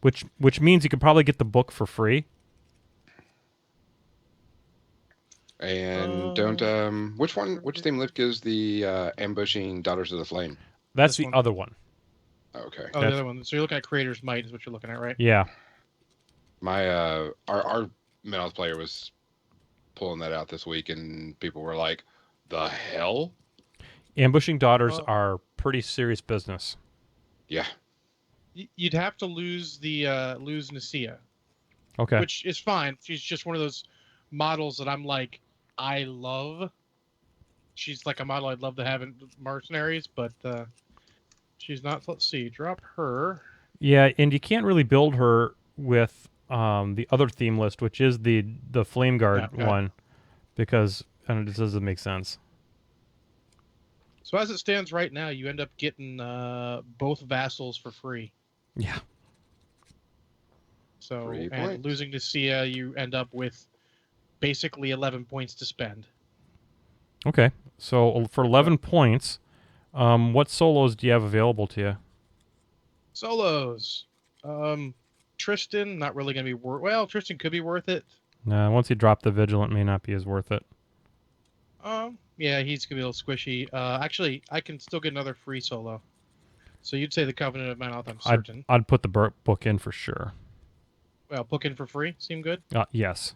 Speaker 1: Which means you could probably get the book for free.
Speaker 5: And which theme lift gives the ambushing Daughters of the Flame?
Speaker 1: That's
Speaker 4: This
Speaker 1: the
Speaker 4: one.
Speaker 1: other one.
Speaker 5: Okay.
Speaker 4: Oh, the other one. So you're looking at Creator's Might is what you're looking at, right?
Speaker 1: Yeah.
Speaker 5: My our Menoth player was pulling that out this week, and people were like, "The hell?"
Speaker 1: Ambushing Daughters
Speaker 4: Oh.
Speaker 1: are pretty serious business.
Speaker 5: Yeah.
Speaker 4: You'd have to lose lose Nicaea,
Speaker 1: Okay.
Speaker 4: which is fine. She's just one of those models that I'm like, I love. She's like a model I'd love to have in Mercenaries, but she's not. Let's see, drop her.
Speaker 1: Yeah, and you can't really build her with the other theme list, which is the Flame Guard
Speaker 4: Yeah, okay.
Speaker 1: one, because it just doesn't make sense.
Speaker 4: So as it stands right now, you end up getting both vassals for free.
Speaker 1: Yeah.
Speaker 4: So
Speaker 5: 3
Speaker 4: and
Speaker 5: points.
Speaker 4: losing Nicaea, you end up with basically 11 points to spend.
Speaker 1: Okay. So for 11 points, what solos do you have available to you?
Speaker 4: Solos. Tristan, not really going to be worth. Well, Tristan could be worth it.
Speaker 1: Once you drop the Vigilant, may not be as worth it.
Speaker 4: Yeah, he's gonna be a little squishy. Actually, I can still get another free solo. So you'd say the Covenant of Menoth, I'm certain.
Speaker 1: I'd put the book in for sure.
Speaker 4: Well, book in for free. Seem good.
Speaker 1: Yes.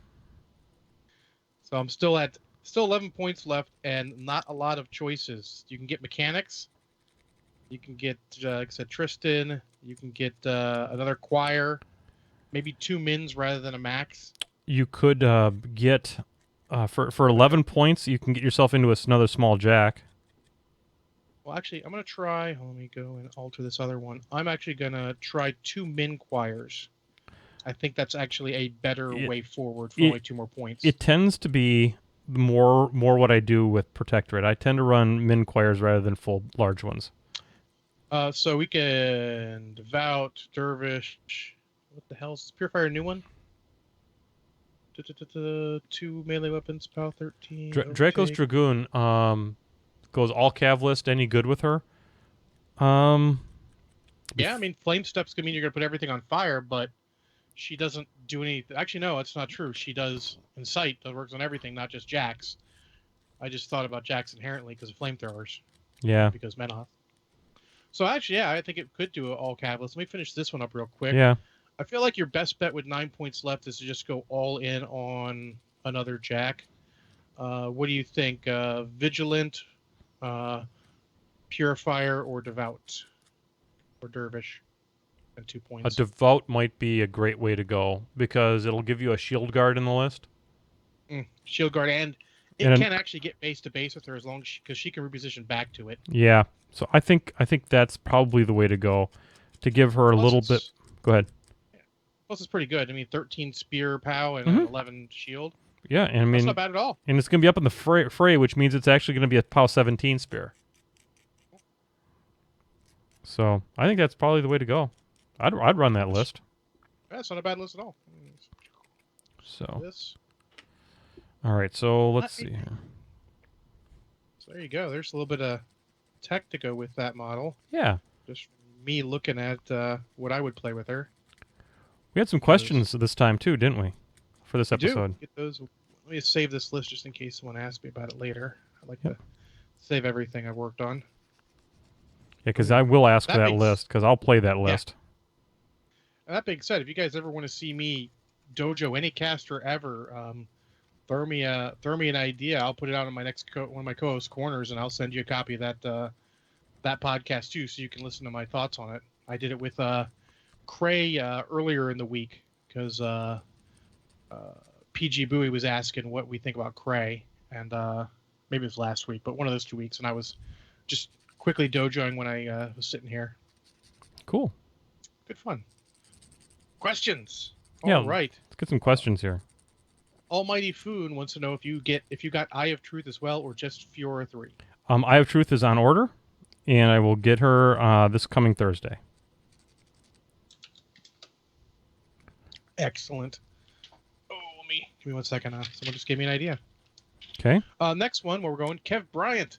Speaker 4: So I'm still 11 points left, and not a lot of choices. You can get mechanics. You can get, like I said, Tristan. You can get another choir. Maybe 2 mins rather than a max.
Speaker 1: You could get for 11 points, you can get yourself into another small Jack.
Speaker 4: Well, actually, I'm gonna try. Let me go and alter this other one. I'm actually gonna try 2 min choirs. I think that's actually a better
Speaker 1: It-
Speaker 4: way forward for
Speaker 1: it-
Speaker 4: only 2 more points.
Speaker 1: It tends to be more what I do with Protectorate. I tend to run min choirs rather than full large ones.
Speaker 4: So we can Devout, Dervish. What the hell is this? Purifier a new one? 2 melee weapons, POW 13.
Speaker 1: Draco's
Speaker 4: overtake.
Speaker 1: Dragoon goes all cav list. Any good with her?
Speaker 4: Yeah, I mean, Flame Step's gonna mean you're gonna put everything on fire, but she doesn't do any. Actually, no, that's not true. She does Incite. That works on everything, not just Jax. I just thought about Jax inherently because of flamethrowers,
Speaker 1: Yeah.
Speaker 4: because Menoth. So actually, yeah, I think it could do all catalyst. Let me finish this one up real quick.
Speaker 1: Yeah.
Speaker 4: I feel like your best bet with 9 points left is to just go all in on another Jack. What do you think? Vigilant, Purifier, or Devout? Or Dervish? And 2
Speaker 1: A
Speaker 4: points.
Speaker 1: Devout might be a great way to go because it'll give you a shield guard in the list.
Speaker 4: Shield Guard, and it
Speaker 1: And
Speaker 4: can actually get base to base with her as long as because she can reposition back to it.
Speaker 1: Yeah. So I think that's probably the way to go, to give her a little bit. Go ahead.
Speaker 4: Plus, it's pretty good. I mean, 13 spear POW and
Speaker 1: Mhm.
Speaker 4: 11 shield.
Speaker 1: Yeah, and I
Speaker 4: That's
Speaker 1: mean,
Speaker 4: not bad at all.
Speaker 1: and it's going to be up in the fray, which means it's actually going to be a POW 17 spear. So I think that's probably the way to go. I'd run that list.
Speaker 4: That's not a bad list at all.
Speaker 1: So
Speaker 4: This.
Speaker 1: all right. So let's
Speaker 4: Let
Speaker 1: see
Speaker 4: me-
Speaker 1: here.
Speaker 4: So there you go. There's a little bit of tech to go with that model.
Speaker 1: Yeah,
Speaker 4: Just me looking at what I would play with her.
Speaker 1: we had some questions this time too, didn't we? For this
Speaker 4: We do.
Speaker 1: episode.
Speaker 4: Get those. Let me save this list just in case someone asks me about it later. I like
Speaker 1: Yep.
Speaker 4: to save everything I've worked on.
Speaker 1: Yeah, because I will ask for
Speaker 4: That
Speaker 1: that
Speaker 4: makes-
Speaker 1: list because I'll play that list.
Speaker 4: And that being said, if you guys ever want to see me dojo any caster ever, throw me an idea. I'll put it out on my next one of my co-host corners, and I'll send you a copy of that podcast too, so you can listen to my thoughts on it. I did it with Cray earlier in the week because PG Bowie was asking what we think about Cray, and maybe it was last week, but one of those 2 weeks, and I was just quickly dojoing when I was sitting here.
Speaker 1: Cool.
Speaker 4: Good fun. Questions.
Speaker 1: Yeah.
Speaker 4: All right.
Speaker 1: Let's get some questions here.
Speaker 4: Almighty Foon wants to know if you got Eye of Truth as well, or just Fiora 3.
Speaker 1: Eye of Truth is on order, and I will get her this coming Thursday.
Speaker 4: Excellent. Oh, give me 1 second. Someone just gave me an idea.
Speaker 1: Okay.
Speaker 4: Next one, where we're going, Kev Bryant.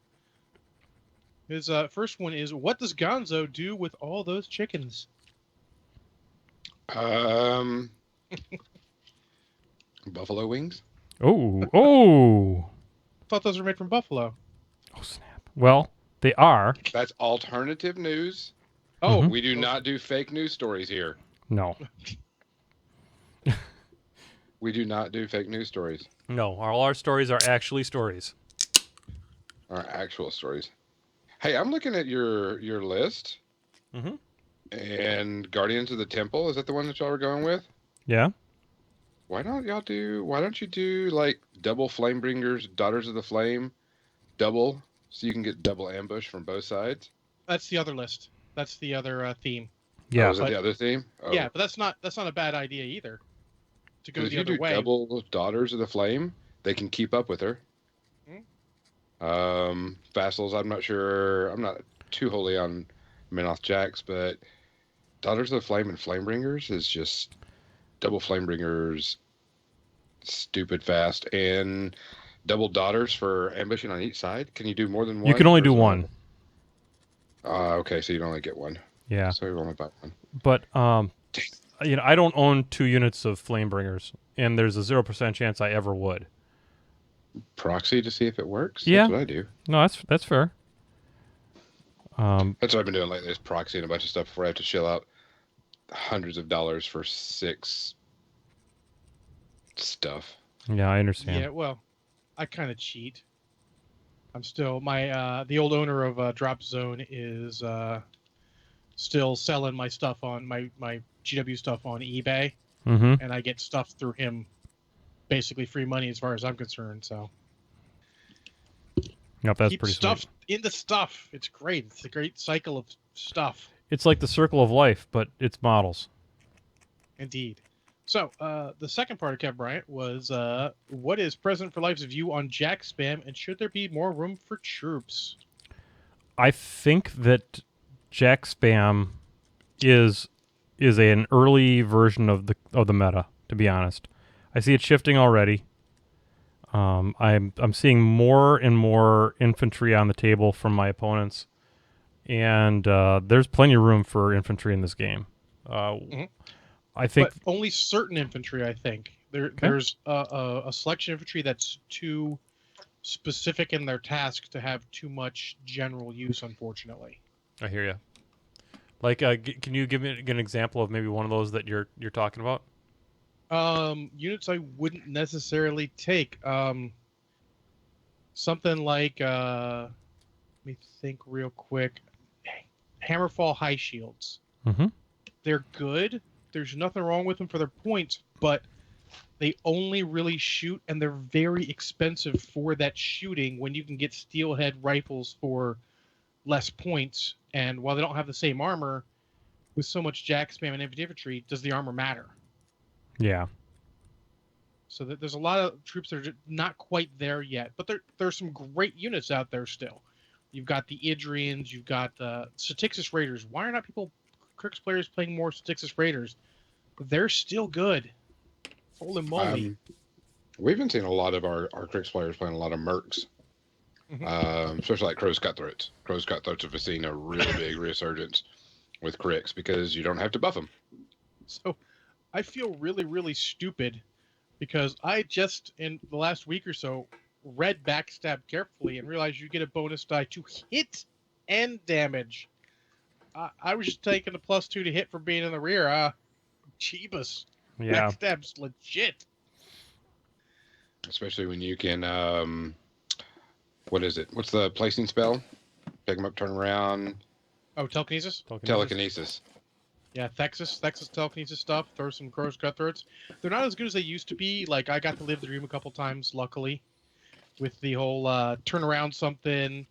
Speaker 4: His first one is, what does Gonzo do with all those chickens?
Speaker 5: Buffalo wings.
Speaker 1: Oh.
Speaker 4: I thought those were made from buffalo.
Speaker 1: Oh, snap. Well, they are.
Speaker 5: That's alternative news.
Speaker 4: Oh,
Speaker 1: Mhm.
Speaker 5: We do not do fake news stories here.
Speaker 1: No.
Speaker 5: We do not do fake news stories.
Speaker 1: No. All our stories are actually stories.
Speaker 5: Our actual stories. Hey, I'm looking at your list.
Speaker 1: Mhm.
Speaker 5: And Guardians of the Temple, is that the one that y'all were going with?
Speaker 1: Yeah.
Speaker 5: Why don't you do like double Flamebringers, Daughters of the Flame, double, so you can get double ambush from both sides?
Speaker 4: that's the other list. That's the other theme.
Speaker 1: Yeah.
Speaker 5: Oh, is that
Speaker 4: but-
Speaker 5: the other theme? Oh.
Speaker 4: Yeah, but that's not a bad idea either. To go
Speaker 5: Because if
Speaker 4: the
Speaker 5: you
Speaker 4: other
Speaker 5: do
Speaker 4: way.
Speaker 5: double Daughters of the Flame, they can keep up with her. Vassals, I'm not sure. I'm not too wholly on Menoth Jax, but Daughters of the Flame and Flamebringers is just double Flamebringers, stupid fast, and double Daughters for ambushing on each side. Can you do more than one?
Speaker 1: You can only do
Speaker 5: Or is it
Speaker 1: one.
Speaker 5: Okay, so you'd only get one.
Speaker 1: Yeah.
Speaker 5: So you only buy one.
Speaker 1: But I don't own 2 units of Flamebringers, and there's a 0% chance I ever would.
Speaker 5: Proxy to see if it works.
Speaker 1: Yeah.
Speaker 5: That's what I do.
Speaker 1: No, that's fair.
Speaker 5: That's what I've been doing lately, is proxying a bunch of stuff before I have to shell out hundreds of dollars for 6 stuff.
Speaker 1: Yeah, I understand.
Speaker 4: Yeah, well, I kind of cheat. I'm still the old owner of Drop Zone is still selling my stuff on my GW stuff on eBay,
Speaker 1: Mm-hmm.
Speaker 4: and I get stuff through him, basically free money as far as I'm concerned. So
Speaker 1: Yep, that's
Speaker 4: keep
Speaker 1: pretty
Speaker 4: stuff
Speaker 1: sweet.
Speaker 4: in the stuff. It's great. It's a great cycle of stuff.
Speaker 1: It's like the circle of life, but it's models.
Speaker 4: Indeed. So, the second part of Kev Bryant was, what is President for Life's view on Jack spam, and should there be more room for troops?
Speaker 1: I think that Jack spam is an early version of the meta. To be honest, I see it shifting already. I'm seeing more and more infantry on the table from my opponents, and there's plenty of room for infantry in this game. I think,
Speaker 4: But only certain infantry, I think. There's a selection of infantry that's too specific in their task to have too much general use, unfortunately.
Speaker 1: I hear you. Like, can you give me an example of maybe one of those that you're talking about?
Speaker 4: Units I wouldn't necessarily take. Something like, let me think real quick. Hammerfall High Shields.
Speaker 1: Mm-hmm.
Speaker 4: They're good. There's nothing wrong with them for their points, but they only really shoot, and they're very expensive for that shooting when you can get steelhead rifles for less points. And while they don't have the same armor, with so much jack spam and infantry, does the armor matter?
Speaker 1: Yeah.
Speaker 4: So there's a lot of troops that are not quite there yet, but there's some great units out there still. You've got the Idrians, you've got the Statixis Raiders. Why are not Crix players playing more Statixis Raiders? They're still good. Holy moly.
Speaker 5: We've been seeing a lot of our Crix players playing a lot of Mercs, especially like Crow's Cutthroats. Crow's Cutthroats have seen a really big resurgence with Crix because you don't have to buff them.
Speaker 4: So I feel really, really stupid because I just, in the last week or so, read Backstab carefully and realized you get a bonus die to hit and damage. I was just taking the +2 to hit for being in the rear. Jeebus.
Speaker 1: Yeah.
Speaker 4: Backstab's legit.
Speaker 5: Especially when you can, what is it? What's the placing spell? Pick them up, turn around.
Speaker 4: Oh, telekinesis?
Speaker 5: Telekinesis.
Speaker 4: Yeah, Thexus telekinesis stuff. Throw some Crow's Cutthroats. They're not as good as they used to be. Like, I got to live the dream a couple times, luckily, with the whole turn around something,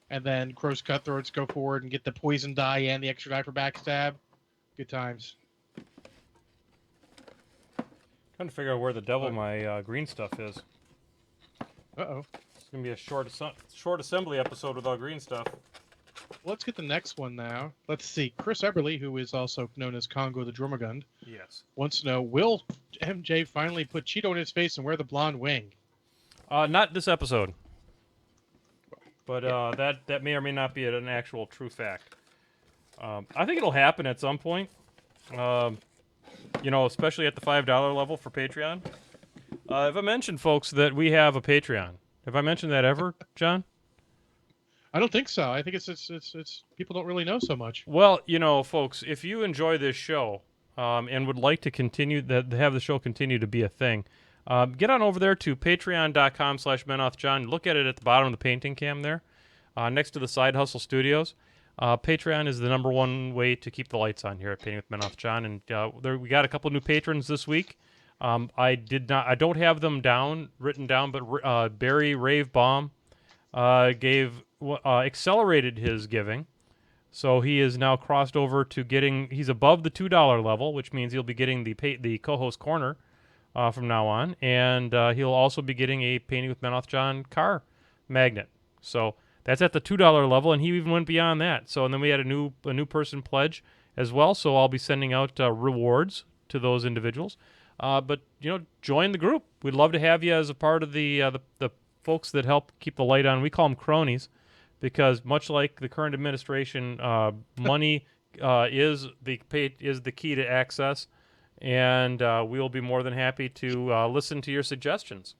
Speaker 4: and then Crow's Cutthroats go forward and get the poison die and the extra die for backstab. Good times.
Speaker 1: Trying to figure out where the devil my green stuff is.
Speaker 4: Uh-oh.
Speaker 1: It's gonna be a short assembly episode without green stuff.
Speaker 4: Let's get the next one now. Let's see. Chris Eberly, who is also known as Congo the Drummergund,
Speaker 1: Yes.
Speaker 4: wants to know, will MJ finally put Cheeto in his face and wear the blonde wing?
Speaker 1: Not this episode. But that may or may not be an actual true fact. I think it'll happen at some point. Especially at the $5 level for Patreon. Have I mentioned, folks, that we have a Patreon? Have I mentioned that ever, John?
Speaker 4: I don't think so. I think it's people don't really know so much.
Speaker 1: Well, folks, if you enjoy this show and would like to continue to have the show continue to be a thing, get on over there to patreon.com/menothjohn. Look at it at the bottom of the painting cam there, next to the Side Hustle Studios. Patreon is the number one way to keep the lights on here at Painting with Menoth John, and we got a couple new patrons this week. I don't have them written down, but Barry Rave Bomb accelerated his giving, so he is now crossed over to he's above the $2 level, which means he'll be getting the co-host corner from now on, and he'll also be getting a Painting with Menoth John car magnet. So that's at the $2 level, and he even went beyond that. So, and then we had a new person pledge as well. So I'll be sending out rewards to those individuals. But join the group. We'd love to have you as a part of the folks that help keep the light on. We call them cronies, because much like the current administration, money is the key to access, and we will be more than happy to listen to your suggestions.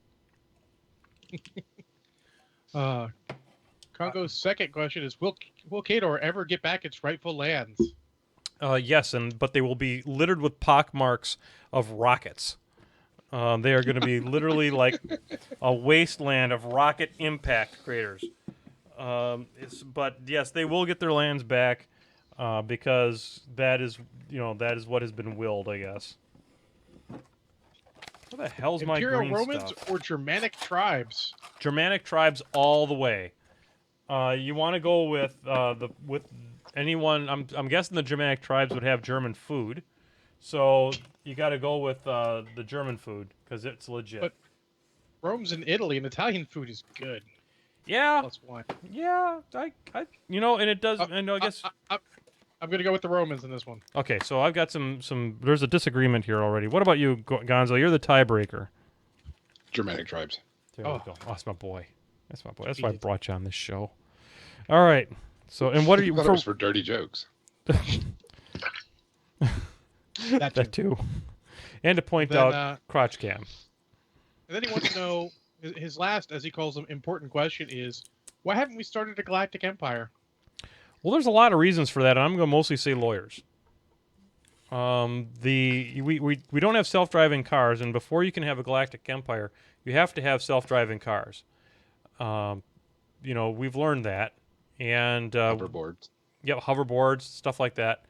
Speaker 4: Congo's second question is, will Kador ever get back its rightful lands?
Speaker 1: Yes, but they will be littered with pockmarks of rockets. They are going to be literally like a wasteland of rocket impact craters. But yes, they will get their lands back because that is what has been willed, I guess. What the hell's my green
Speaker 4: Imperial Romans
Speaker 1: stuff?
Speaker 4: or Germanic tribes?
Speaker 1: Germanic tribes all the way. You want to go with anyone? I'm guessing the Germanic tribes would have German food, So you got to go with the German food because it's legit.
Speaker 4: But Rome's in Italy, and Italian food is good.
Speaker 1: yeah,
Speaker 4: Plus wine.
Speaker 1: yeah, and it does. I know. I guess.
Speaker 4: I'm gonna go with the Romans in this one.
Speaker 1: Okay, so I've got some. There's a disagreement here already. What about you, Gonzo? You're the tiebreaker.
Speaker 5: Germanic tribes.
Speaker 1: There
Speaker 4: Oh.
Speaker 1: we go. Oh, that's my boy. That's my boy. That's why I brought you on this show. All right. So, and what are you?
Speaker 5: I thought it was for dirty jokes.
Speaker 1: That too. And to point
Speaker 4: Then,
Speaker 1: out crotch cam.
Speaker 4: And then he wants to know his last, as he calls them, important question is, why haven't we started a galactic empire?
Speaker 1: Well, there's a lot of reasons for that, and I'm going to mostly say lawyers. We don't have self-driving cars, and before you can have a galactic empire, you have to have self-driving cars. We've learned that, and
Speaker 5: Hoverboards.
Speaker 1: yeah, hoverboards, stuff like that.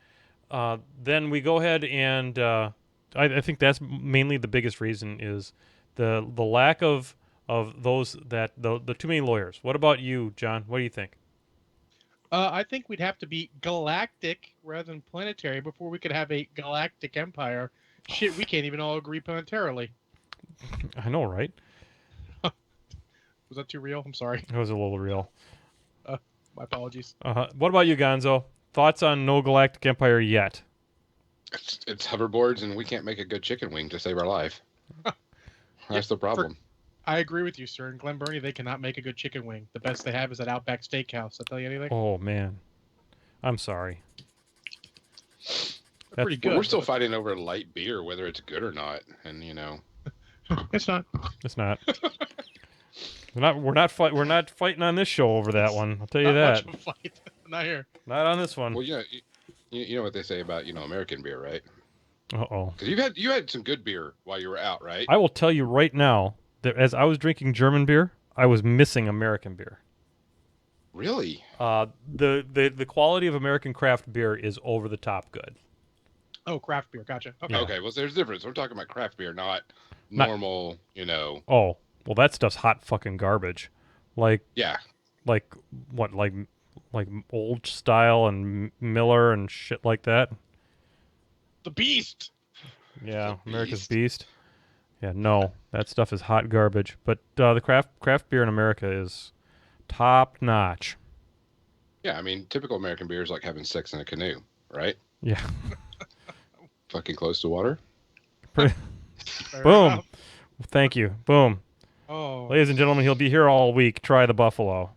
Speaker 1: Then we go ahead and I think that's mainly the biggest reason is the lack of those that the too many lawyers. What about you, John? What do you think?
Speaker 4: I think we'd have to be galactic rather than planetary before we could have a galactic empire. Shit, we can't even all agree planetarily.
Speaker 1: I know, right?
Speaker 4: Was that too real? I'm sorry.
Speaker 1: It was a little real.
Speaker 4: My apologies.
Speaker 1: What about you, Gonzo? Thoughts on no galactic empire yet?
Speaker 5: It's hoverboards, and we can't make a good chicken wing to save our life. That's the problem.
Speaker 4: I agree with you, sir. In Glen Burnie, they cannot make a good chicken wing. The best they have is at Outback Steakhouse. That tell you anything?
Speaker 1: Oh man, I'm sorry.
Speaker 4: They're pretty good.
Speaker 5: We're still fighting over light beer, whether it's good or not, and
Speaker 4: It's not.
Speaker 1: It's not. We're not fighting on this show over that one. I'll tell you
Speaker 4: Not
Speaker 1: that.
Speaker 4: much of a fight. Not here.
Speaker 1: Not on this one.
Speaker 5: well, you know what they say about American beer, right?
Speaker 1: Uh-oh.
Speaker 5: Because you had some good beer while you were out, right?
Speaker 1: I will tell you right now that as I was drinking German beer, I was missing American beer.
Speaker 5: Really?
Speaker 1: The quality of American craft beer is over the top good.
Speaker 4: Oh, craft beer. Gotcha. Okay.
Speaker 1: Yeah.
Speaker 5: Okay. Well, there's a difference. We're talking about craft beer, not normal.
Speaker 1: Oh, well, that stuff's hot fucking garbage. Like
Speaker 5: Yeah.
Speaker 1: what? Like old style and Miller and shit like that.
Speaker 4: The Beast.
Speaker 1: Yeah,
Speaker 5: The
Speaker 1: America's
Speaker 5: Beast.
Speaker 1: Beast. Yeah, no, that stuff is hot garbage. But the craft beer in America is top notch.
Speaker 5: Yeah. I mean, typical American beer is like having sex in a canoe, right?
Speaker 1: Yeah.
Speaker 5: Fucking close to water.
Speaker 4: Fair
Speaker 1: Boom.
Speaker 4: enough.
Speaker 1: Thank you. Boom.
Speaker 4: Oh.
Speaker 1: Ladies and gentlemen, he'll be here all week. Try the buffalo.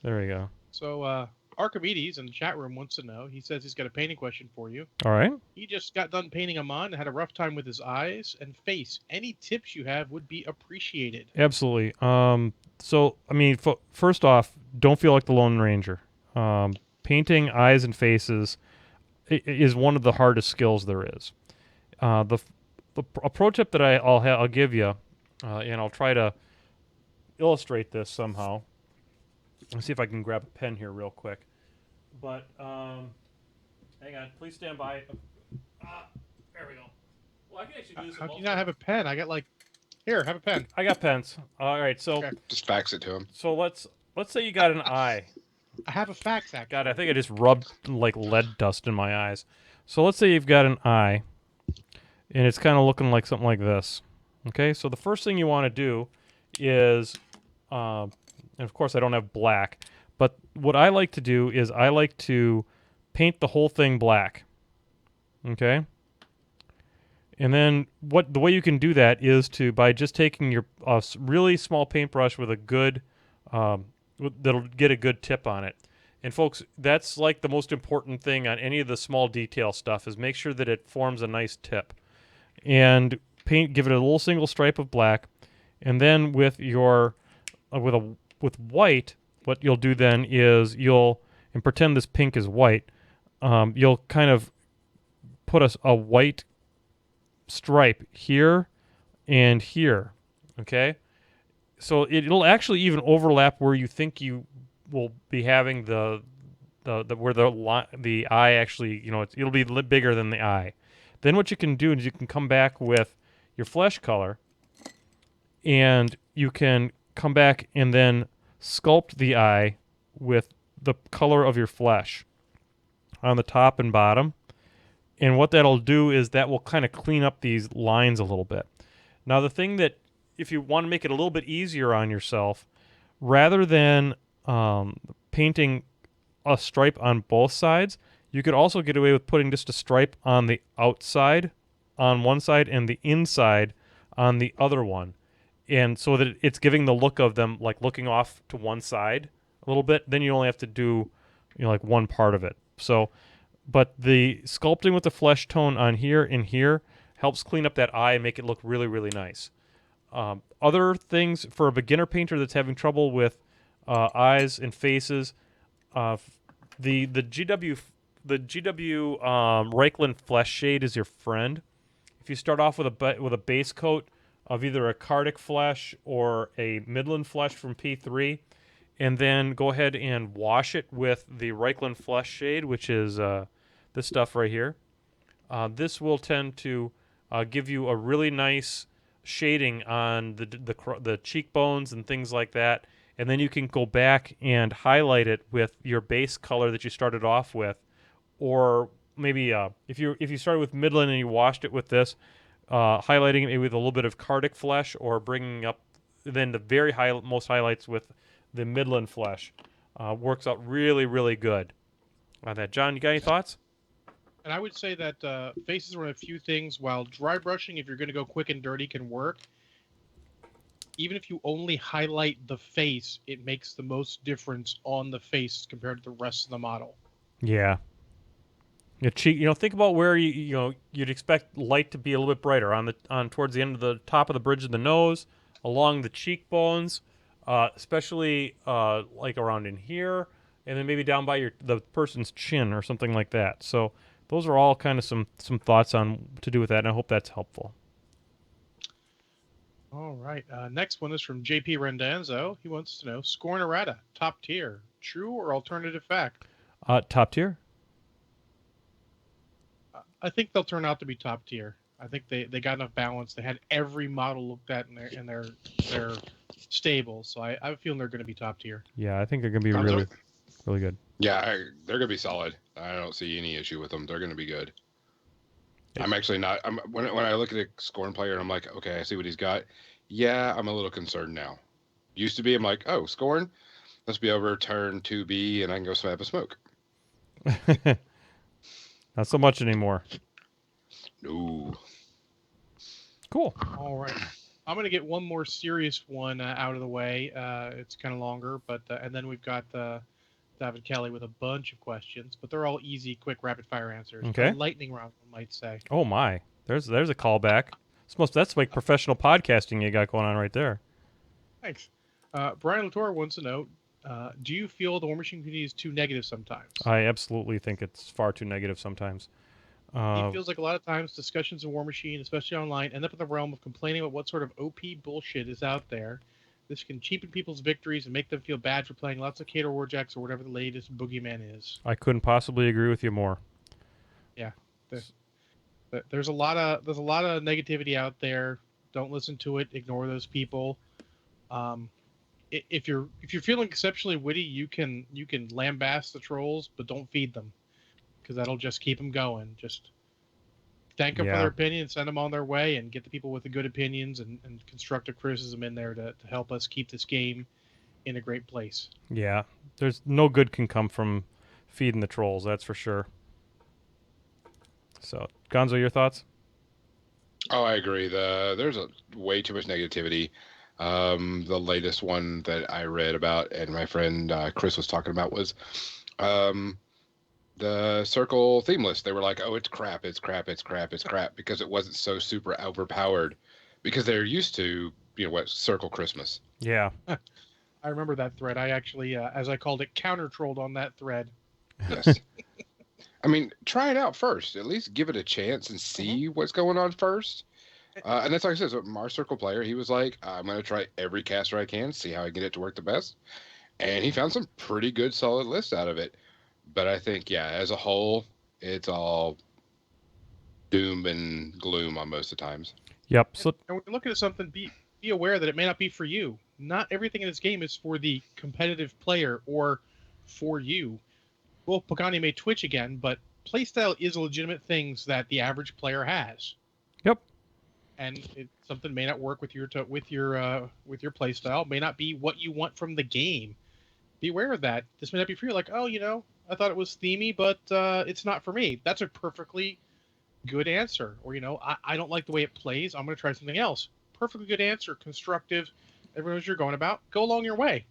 Speaker 1: There we go.
Speaker 4: So, Archimedes in the chat room wants to know. He says he's got a painting question for you.
Speaker 1: All right.
Speaker 4: He just got done painting Amon and had a rough time with his eyes and face. Any tips you have would be appreciated.
Speaker 1: Absolutely. So, I mean, first off, don't feel like the Lone Ranger. Painting eyes and faces is one of the hardest skills there is. A pro tip that I'll give you, and I'll try to illustrate this somehow. Let's see if I can grab a pen here real quick. But hang on, please stand by. There we go. Well, I can actually do this.
Speaker 4: How can you not have a pen? I got here, have a pen.
Speaker 1: I got pens. All right, so
Speaker 4: Okay.
Speaker 5: Just fax it to him.
Speaker 1: so let's say you got an eye.
Speaker 4: I have a fax actually.
Speaker 1: God, I think I just rubbed like lead dust in my eyes. So let's say you've got an eye, and it's kind of looking like something like this. Okay, so the first thing you want to do is, and of course I don't have black, but what I like to do is I like to paint the whole thing black. Okay, and then the way you can do that is by just taking your really small paintbrush with a good that'll get a good tip on it. And folks, that's like the most important thing on any of the small detail stuff is make sure that it forms a nice tip. And give it a little single stripe of black, and then with white, what you'll do then is and pretend this pink is white, you'll kind of put a white stripe here and here, okay? So it'll actually even overlap where you think you will be having the where the eye actually, it'll be bigger than the eye. Then what you can do is you can come back with your flesh color, and you can come back and then sculpt the eye with the color of your flesh on the top and bottom. And what that'll do is that will kind of clean up these lines a little bit. Now, the thing that, if you want to make it a little bit easier on yourself, rather than painting a stripe on both sides, you could also get away with putting just a stripe on the outside on one side and the inside on the other one. And so that it's giving the look of them like looking off to one side a little bit. Then you only have to do, like one part of it. So, but the sculpting with the flesh tone on here and here helps clean up that eye and make it look really, really nice. Other things for a beginner painter that's having trouble with eyes and faces, the GW Reichland flesh shade is your friend. If you start off with a base coat of either a Cardic flesh or a Midland flesh from P3, and then go ahead and wash it with the Reichland flesh shade, which is this stuff right here. This will tend to give you a really nice shading on the cheekbones and things like that, and then you can go back and highlight it with your base color that you started off with, or maybe if you started with Midland and you washed it with this, highlighting it maybe with a little bit of Cardic flesh, or bringing up then the very most highlights with the Midland flesh, works out really, really good on that. John, you got any thoughts?
Speaker 4: And I would say that faces are one of the few things, while dry brushing, if you're going to go quick and dirty, can work. Even if you only highlight the face, it makes the most difference on the face compared to the rest of the model.
Speaker 1: Yeah. Your cheek, think about where you'd expect light to be a little bit brighter on towards the end of the top of the bridge of the nose, along the cheekbones, especially like around in here, and then maybe down by the person's chin or something like that. So those are all kind of some thoughts on to do with that, and I hope that's helpful.
Speaker 4: All right. Next one is from JP Rendanzo. He wants to know, score and errata, top tier, true or alternative fact?
Speaker 1: Top tier.
Speaker 4: I think they'll turn out to be top tier. I think they got enough balance. They had every model looked at in their stable, so I have a feeling they're going to be top tier.
Speaker 1: Yeah, I think they're going to be really, really good.
Speaker 5: Yeah, they're going to be solid. I don't see any issue with them. They're going to be good. I'm actually not. When I look at a scoring player and I'm like, okay, I see what he's got. Yeah, I'm a little concerned now. Used to be, I'm like, oh, scoring, let's be over turn 2B and I can go snap a smoke.
Speaker 1: Not so much anymore.
Speaker 5: No.
Speaker 1: Cool.
Speaker 4: All right. I'm going to get one more serious one out of the way. It's kind of longer, but and then we've got David Kelly with a bunch of questions, but they're all easy, quick, rapid-fire answers.
Speaker 1: Okay.
Speaker 4: Lightning round, one might say.
Speaker 1: Oh my, there's a callback. That's like professional podcasting you got going on right there.
Speaker 4: Thanks. Brian Latour wants to know, do you feel the War Machine community is too negative sometimes?
Speaker 1: I absolutely think it's far too negative sometimes.
Speaker 4: He feels like a lot of times discussions of War Machine, especially online, end up in the realm of complaining about what sort of OP bullshit is out there. This can cheapen people's victories and make them feel bad for playing lots of Cato Warjacks or whatever the latest boogeyman is.
Speaker 1: I couldn't possibly agree with you more.
Speaker 4: Yeah, there's a lot of negativity out there. Don't listen to it. Ignore those people. If you're feeling exceptionally witty, you can lambaste the trolls, but don't feed them, because that'll just keep them going. Just thank them for their opinion, send them on their way, and get the people with the good opinions and constructive criticism in there to help us keep this game in a great place.
Speaker 1: Yeah, there's no good can come from feeding the trolls, that's for sure. So, Gonzo, your thoughts?
Speaker 5: Oh, I agree. There's way too much negativity. The latest one that I read about and my friend Chris was talking about was the Circle theme list. They were like, oh, it's crap, it's crap, it's crap, it's crap, because it wasn't so super overpowered, because they're used to, Circle Christmas.
Speaker 1: Yeah.
Speaker 4: I remember that thread. I actually, as I called it, counter-trolled on that thread.
Speaker 5: Yes. I mean, try it out first. At least give it a chance and see what's going on first. And that's like I said, so our Circle player, he was like, I'm going to try every caster I can, see how I get it to work the best. And he found some pretty good, solid lists out of it. But I think, as a whole, it's all doom and gloom on most of the times.
Speaker 1: Yep. So,
Speaker 4: and when you're looking at something, be aware that it may not be for you. Not everything in this game is for the competitive player or for you. Well, Pagani may twitch again, but playstyle is a legitimate thing that the average player has.
Speaker 1: Yep.
Speaker 4: And something may not work with your playstyle, may not be what you want from the game. Be aware of that. This may not be for you. Like, oh, I thought it was themey, but it's not for me. That's a perfectly good answer. Or, I don't like the way it plays. I'm going to try something else. Perfectly good answer. Constructive. Everyone knows you're going about. Go along your way.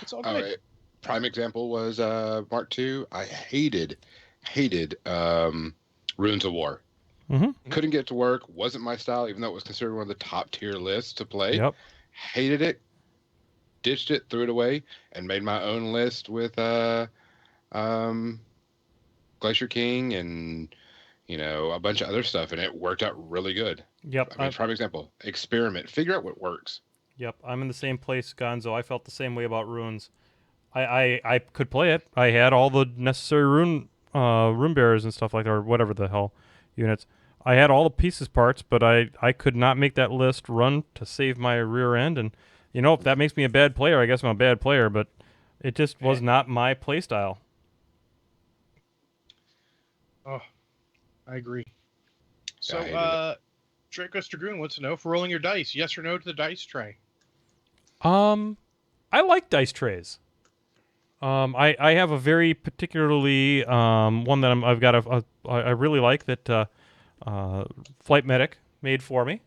Speaker 4: It's all good.
Speaker 5: Prime example was Mark II. I hated Runes of War.
Speaker 1: Mm-hmm.
Speaker 5: Couldn't get it to work. Wasn't my style, even though it was considered one of the top tier lists to play.
Speaker 1: Yep.
Speaker 5: Hated it. Ditched it, threw it away, and made my own list with Glacier King and a bunch of other stuff, and it worked out really good.
Speaker 1: Yep.
Speaker 5: I mean, prime example. Experiment. Figure out what works.
Speaker 1: Yep. I'm in the same place, Gonzo. I felt the same way about runes. I could play it. I had all the necessary rune bearers and stuff like that, or whatever the hell units. I had all the pieces parts, but I could not make that list run to save my rear end. And if that makes me a bad player, I guess I'm a bad player. But it just was not my play style.
Speaker 4: Oh, I agree.
Speaker 5: Yeah,
Speaker 4: So, Draco's Dragoon wants to know, for rolling your dice, yes or no to the dice tray?
Speaker 1: I like dice trays. I have a very particularly one that I've got I really like that Flight Medic made for me,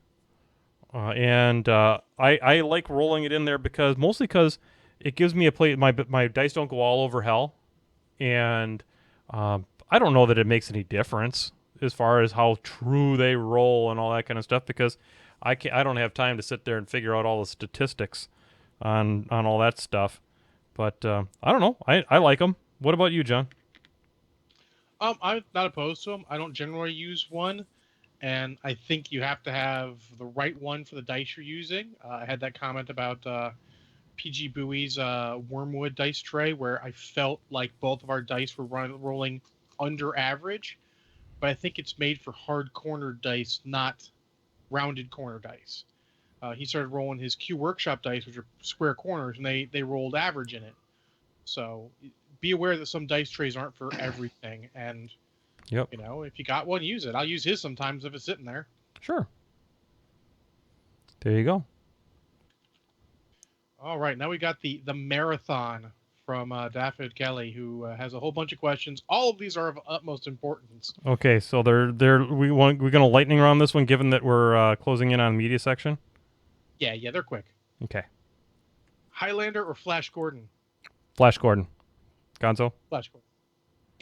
Speaker 1: and I like rolling it in there mostly because it gives me a play. My dice don't go all over hell, and I don't know that it makes any difference as far as how true they roll and all that kind of stuff, because I don't have time to sit there and figure out all the statistics on all that stuff. But I don't know. I like them. What about you, John?
Speaker 4: I'm not opposed to them. I don't generally use one, and I think you have to have the right one for the dice you're using. I had that comment about PG Bowie's Wormwood dice tray, where I felt like both of our dice were rolling under average, but I think it's made for hard corner dice, not rounded corner dice. He started rolling his Q Workshop dice, which are square corners, and they rolled average in it. So be aware that some dice trays aren't for everything. And,
Speaker 1: Yep.
Speaker 4: If you got one, use it. I'll use his sometimes if it's sitting there.
Speaker 1: Sure. There you go.
Speaker 4: All right, now we got the marathon from Daffod Kelly, who has a whole bunch of questions. All of these are of utmost importance.
Speaker 1: Okay, so we're gonna lightning round this one, given that we're closing in on media section.
Speaker 4: Yeah, they're quick.
Speaker 1: Okay.
Speaker 4: Highlander or Flash Gordon?
Speaker 1: Flash Gordon. Gonzo.
Speaker 4: Flash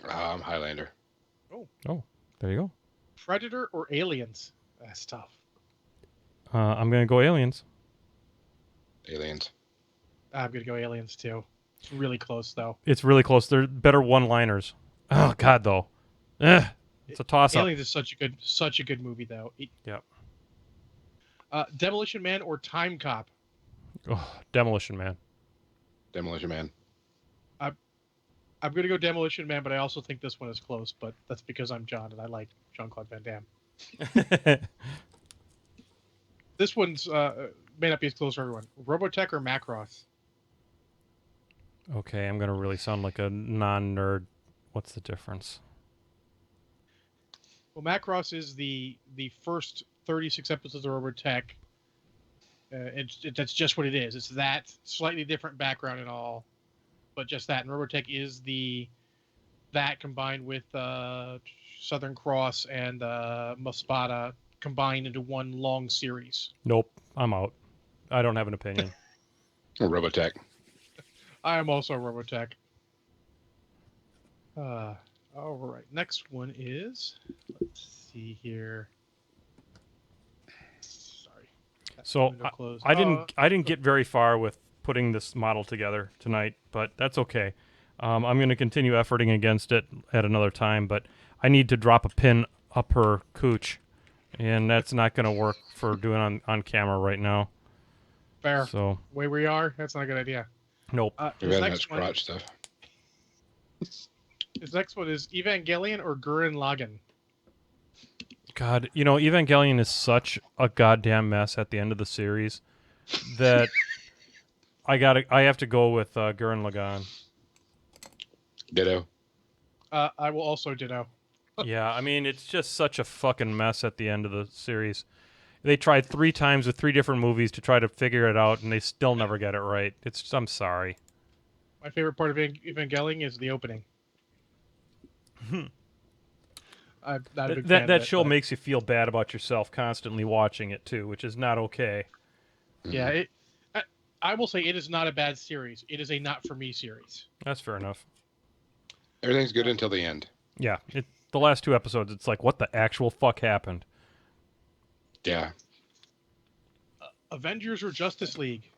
Speaker 4: Gordon.
Speaker 5: Highlander.
Speaker 1: Oh, there you go.
Speaker 4: Predator or Aliens? That's tough.
Speaker 1: I'm gonna go Aliens.
Speaker 5: Aliens.
Speaker 4: I'm gonna go Aliens too. It's really close though.
Speaker 1: It's really close. They're better one-liners. Oh God, though. It's a toss-up.
Speaker 4: Aliens is such a good movie though.
Speaker 1: Yep.
Speaker 4: Demolition Man or Time Cop?
Speaker 1: Oh, Demolition Man.
Speaker 5: Demolition Man.
Speaker 4: I'm going to go Demolition Man, but I also think this one is close, but that's because I'm John and I like Jean-Claude Van Damme. This one's may not be as close for everyone. Robotech or Macross?
Speaker 1: Okay, I'm gonna really sound like a non-nerd. What's the difference?
Speaker 4: Well, Macross is the first 36 episodes of Robotech. That's just what it is. It's that slightly different background and all, but just that. And Robotech is that combined with Southern Cross and Maspada combined into one long series.
Speaker 1: Nope, I'm out. I don't have an opinion.
Speaker 5: Robotech.
Speaker 4: I am also Robotech. All right. Next one is, let's see here. Sorry.
Speaker 1: So I didn't get very far with putting this model together tonight, but that's okay. I'm going to continue efforting against it at another time, but I need to drop a pin up her cooch, and that's not going to work for doing on camera right now.
Speaker 4: Fair.
Speaker 1: So
Speaker 4: Way we are, that's not a good idea.
Speaker 1: nope.
Speaker 5: His crotch stuff.
Speaker 4: His next one is Evangelion or Gurren Lagann?
Speaker 1: God, Evangelion is such a goddamn mess at the end of the series that I have to go with Gurren Lagann.
Speaker 5: Ditto.
Speaker 4: I will also ditto.
Speaker 1: Yeah, I mean, it's just such a fucking mess at the end of the series. They tried 3 times with 3 different movies to try to figure it out, and they still never get it right. I'm sorry.
Speaker 4: My favorite part of Evangelion is the opening. I'm not a big fan of
Speaker 1: That
Speaker 4: it,
Speaker 1: show
Speaker 4: but
Speaker 1: makes you feel bad about yourself constantly watching it too, which is not okay.
Speaker 4: yeah, I will say it is not a bad series. It is a not for me series.
Speaker 1: That's fair enough.
Speaker 5: Everything's good until the end.
Speaker 1: Yeah, the last 2 episodes, it's like, what the actual fuck happened?
Speaker 5: Yeah.
Speaker 4: Avengers or Justice League?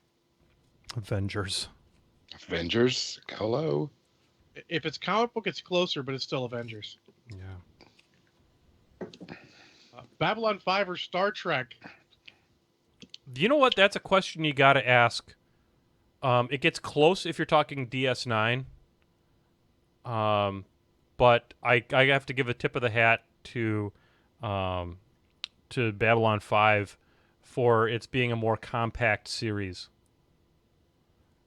Speaker 1: Avengers.
Speaker 5: Avengers, hello.
Speaker 4: If it's comic book, it's closer, but it's still Avengers.
Speaker 1: Yeah.
Speaker 4: Babylon 5 or Star Trek?
Speaker 1: You know what? That's a question you got to ask. It gets close if you're talking DS9. But I have to give a tip of the hat to Babylon 5 for its being a more compact series.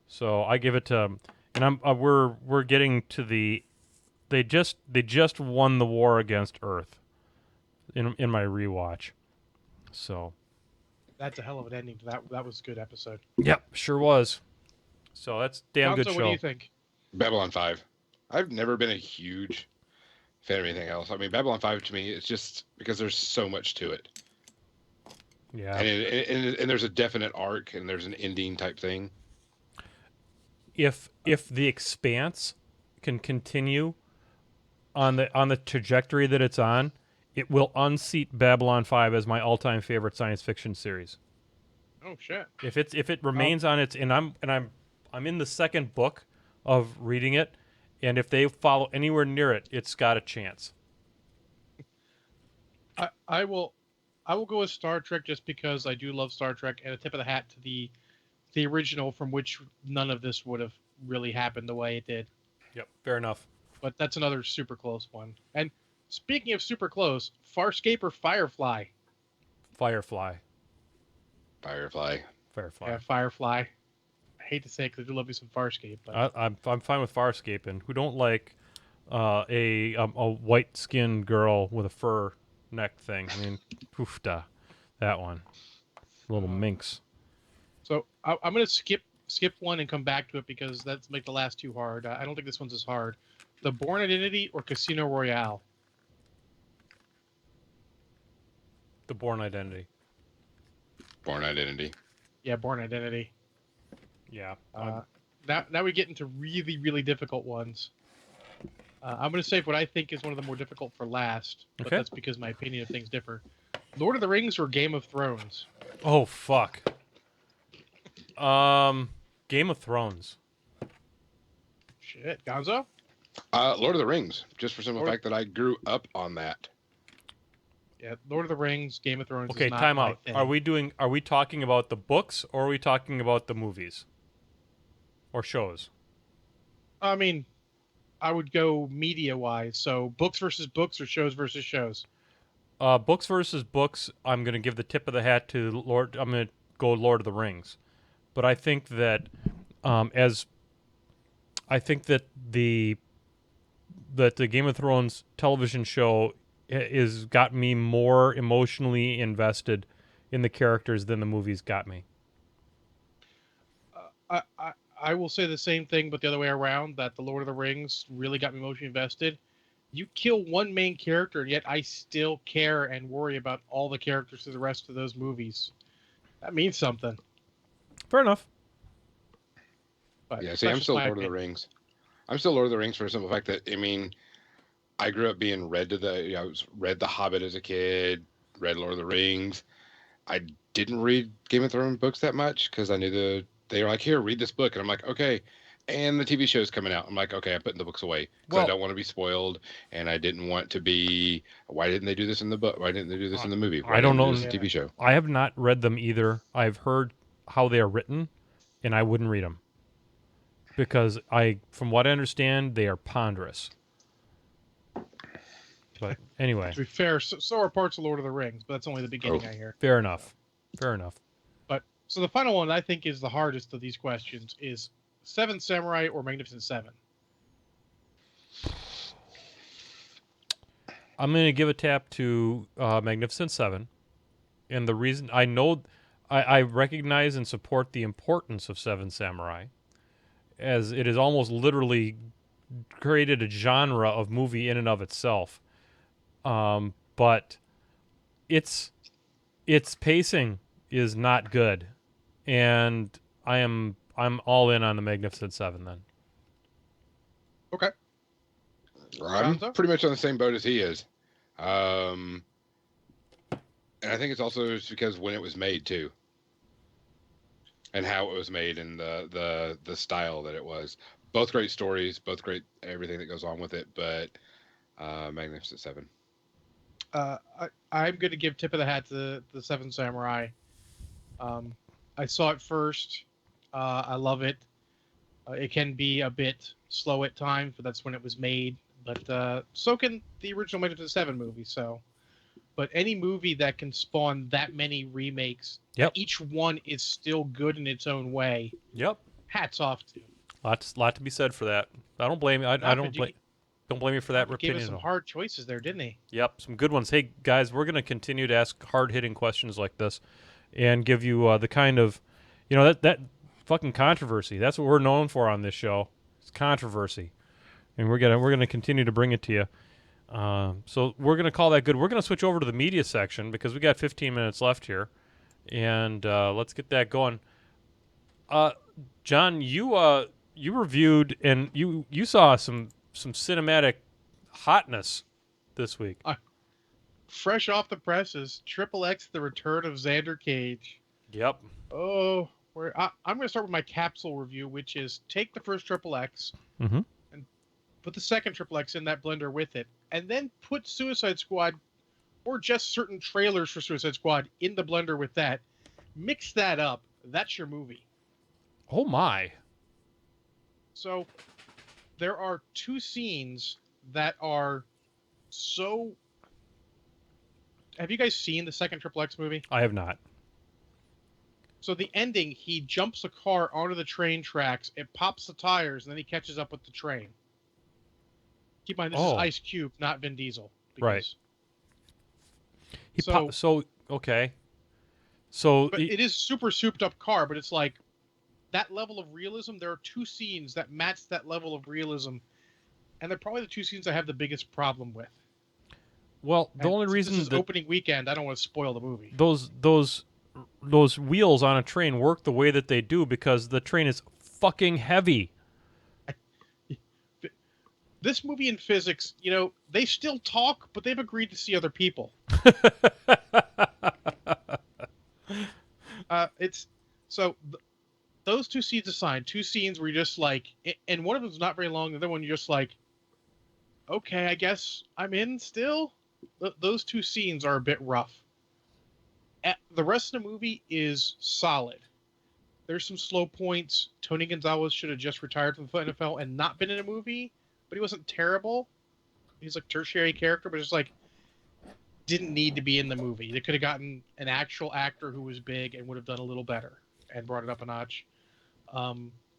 Speaker 1: So I give it to, and we're getting to they just won the war against Earth in my rewatch. So
Speaker 4: That's a hell of an ending to that. That was a good episode.
Speaker 1: yep, sure was. So that's a damn good
Speaker 4: Gonzo,
Speaker 1: show.
Speaker 4: what do you think?
Speaker 5: Babylon 5. I've never been a huge fan of anything else. I mean, Babylon 5 to me, it's just because there's so much to it.
Speaker 1: Yeah.
Speaker 5: And there's a definite arc and there's an ending type thing.
Speaker 1: If the Expanse can continue on the trajectory that it's on, it will unseat Babylon 5 as my all-time favorite science fiction series.
Speaker 4: Oh shit!
Speaker 1: If it remains on its, and I'm in the second book of reading it, and if they follow anywhere near it, it's got a chance.
Speaker 4: I will go with Star Trek just because I do love Star Trek, and a tip of the hat to the original, from which none of this would have really happened the way it did.
Speaker 1: Yep, fair enough.
Speaker 4: But that's another super close one. And speaking of super close, Farscape or Firefly?
Speaker 1: Firefly.
Speaker 5: Firefly.
Speaker 1: Firefly.
Speaker 4: Yeah, Firefly. I hate to say it because I do love me some Farscape, but
Speaker 1: I'm fine with Farscape, and who don't like a white skinned girl with a fur neck thing. I mean, poofda, that one, little minx.
Speaker 4: So I'm gonna skip one and come back to it because that's make the last two hard. I don't think this one's as hard. The Bourne Identity or Casino Royale?
Speaker 1: The Bourne Identity.
Speaker 5: Bourne Identity.
Speaker 4: Yeah, Bourne Identity.
Speaker 1: Yeah.
Speaker 4: Now we get into really, really difficult ones. I'm going to save what I think is one of the more difficult for last, but
Speaker 1: Okay.
Speaker 4: that's because my opinion of things differ. Lord of the Rings or Game of Thrones?
Speaker 1: Oh fuck. Game of Thrones.
Speaker 4: Shit, Gonzo?
Speaker 5: Lord of the Rings, just for simple fact that I grew up on that.
Speaker 4: Yeah, Lord of the Rings, Game of Thrones.
Speaker 1: Okay,
Speaker 4: is not
Speaker 1: time
Speaker 4: my
Speaker 1: out.
Speaker 4: thing.
Speaker 1: Are we talking about the books or are we talking about the movies or shows?
Speaker 4: I mean, I would go media-wise. So books versus books or shows versus shows.
Speaker 1: Books versus books. I'm gonna give the tip of the hat to Lord. I'm gonna go Lord of the Rings, but I think that the Game of Thrones television show is got me more emotionally invested in the characters than the movies got me.
Speaker 4: I will say the same thing, but the other way around. That the Lord of the Rings really got me emotionally invested. You kill one main character, and yet I still care and worry about all the characters through the rest of those movies. That means something.
Speaker 1: Fair enough.
Speaker 4: But
Speaker 5: Yeah, see,
Speaker 4: that's
Speaker 5: I'm
Speaker 4: just
Speaker 5: still
Speaker 4: my
Speaker 5: Lord of the
Speaker 4: opinion.
Speaker 5: Rings. I'm still Lord of the Rings for the simple fact that, I mean, I grew up being read I read The Hobbit as a kid, read Lord of the Rings. I didn't read Game of Thrones books that much because I knew they were like, here, read this book. And I'm like, okay. And the TV show's coming out. I'm like, okay, I'm putting the books away because
Speaker 1: Well-
Speaker 5: I don't want to be spoiled. And I didn't want to be, why didn't they do this in the book? Why didn't they do this in the movie? Why
Speaker 1: I don't
Speaker 5: didn't they do
Speaker 1: know.
Speaker 5: this in the TV show.
Speaker 1: I have not read them either. I've heard how they are written, and I wouldn't read them because from what I understand, they are ponderous. But anyway,
Speaker 4: To be fair, so are parts of Lord of the Rings, but that's only the beginning.
Speaker 5: Oh.
Speaker 4: I hear.
Speaker 1: fair enough. Fair enough.
Speaker 4: But so the final one I think is the hardest of these questions is Seven Samurai or Magnificent Seven.
Speaker 1: I'm going to give a tap to Magnificent Seven, and the reason I know, I recognize and support the importance of Seven Samurai, as it is almost literally created a genre of movie in and of itself. But its pacing is not good, and I'm all in on the Magnificent Seven then.
Speaker 4: Okay.
Speaker 5: I'm
Speaker 4: Gonzo?
Speaker 5: pretty much on the same boat as he is. And I think it's also just because when it was made too, and how it was made, and the style that it was. Both great stories, both great everything that goes on with it. But Magnificent Seven.
Speaker 4: I'm going to give tip of the hat to the Seven Samurai. I saw it first. I love it. It can be a bit slow at times, but that's when it was made. But so can the original Magnificent Seven movie. So, but any movie that can spawn that many remakes,
Speaker 1: Yep.
Speaker 4: each one is still good in its own way.
Speaker 1: Yep.
Speaker 4: Hats off to.
Speaker 1: Lot to be said for that. I don't blame you. I don't blame you for that
Speaker 4: He gave us
Speaker 1: opinion.
Speaker 4: some hard choices there, didn't he?
Speaker 1: Yep, some good ones. Hey guys, we're going to continue to ask hard-hitting questions like this, and give you the kind of, that fucking controversy. That's what we're known for on this show. It's controversy, and we're gonna continue to bring it to you. So we're gonna call that good. We're gonna switch over to the media section because we got 15 minutes left here, and let's get that going. John, you reviewed and you saw some cinematic hotness this week.
Speaker 4: Fresh off the presses, XXX, The Return of Xander Cage.
Speaker 1: Yep.
Speaker 4: Oh, I'm going to start with my capsule review, which is take the first XXX
Speaker 1: Mm-hmm.
Speaker 4: and put the second XXX in that blender with it, and then put Suicide Squad or just certain trailers for Suicide Squad in the blender with that. Mix that up. That's your movie.
Speaker 1: Oh my.
Speaker 4: So there are two scenes that are so... Have you guys seen the second XXX movie?
Speaker 1: I have not.
Speaker 4: So the ending, he jumps a car onto the train tracks, it pops the tires, and then he catches up with the train. Keep in mind, this is Ice Cube, not Vin Diesel.
Speaker 1: Right.
Speaker 4: But it is super souped up car, but it's like that level of realism. There are two scenes that match that level of realism, and they're probably the two scenes I have the biggest problem with.
Speaker 1: Well, the only reason
Speaker 4: this is opening weekend, I don't want to spoil the movie.
Speaker 1: Those wheels on a train work the way that they do because the train is fucking heavy.
Speaker 4: This movie in physics, they still talk, but they've agreed to see other people. Those two scenes aside, two scenes where you're just like, and one of them's not very long, the other one you're just like, okay, I guess I'm in still. Those two scenes are a bit rough. The rest of the movie is solid. There's some slow points. Tony Gonzalez should have just retired from the NFL and not been in a movie, but he wasn't terrible. He's like a tertiary character, but it's like didn't need to be in the movie. They could have gotten an actual actor who was big and would have done a little better and brought it up a notch.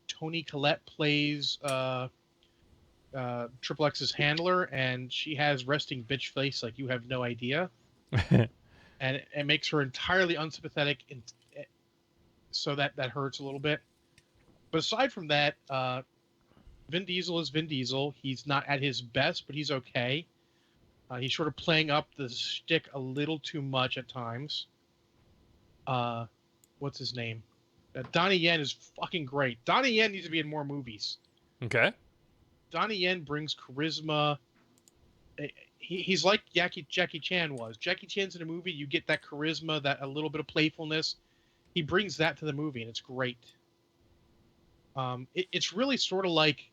Speaker 4: Toni Collette plays XXX's handler, and she has resting bitch face like you have no idea. And it makes her entirely unsympathetic, so that hurts a little bit. But aside from that, Vin Diesel is Vin Diesel. He's not at his best, but he's okay. He's sort of playing up the shtick a little too much at times. What's his name? Donnie Yen is fucking great. Donnie Yen needs to be in more movies.
Speaker 1: Okay.
Speaker 4: Donnie Yen brings charisma. He's like Jackie Chan was. Jackie Chan's in a movie, you get that charisma, that a little bit of playfulness. He brings that to the movie, and it's great. It's really sort of like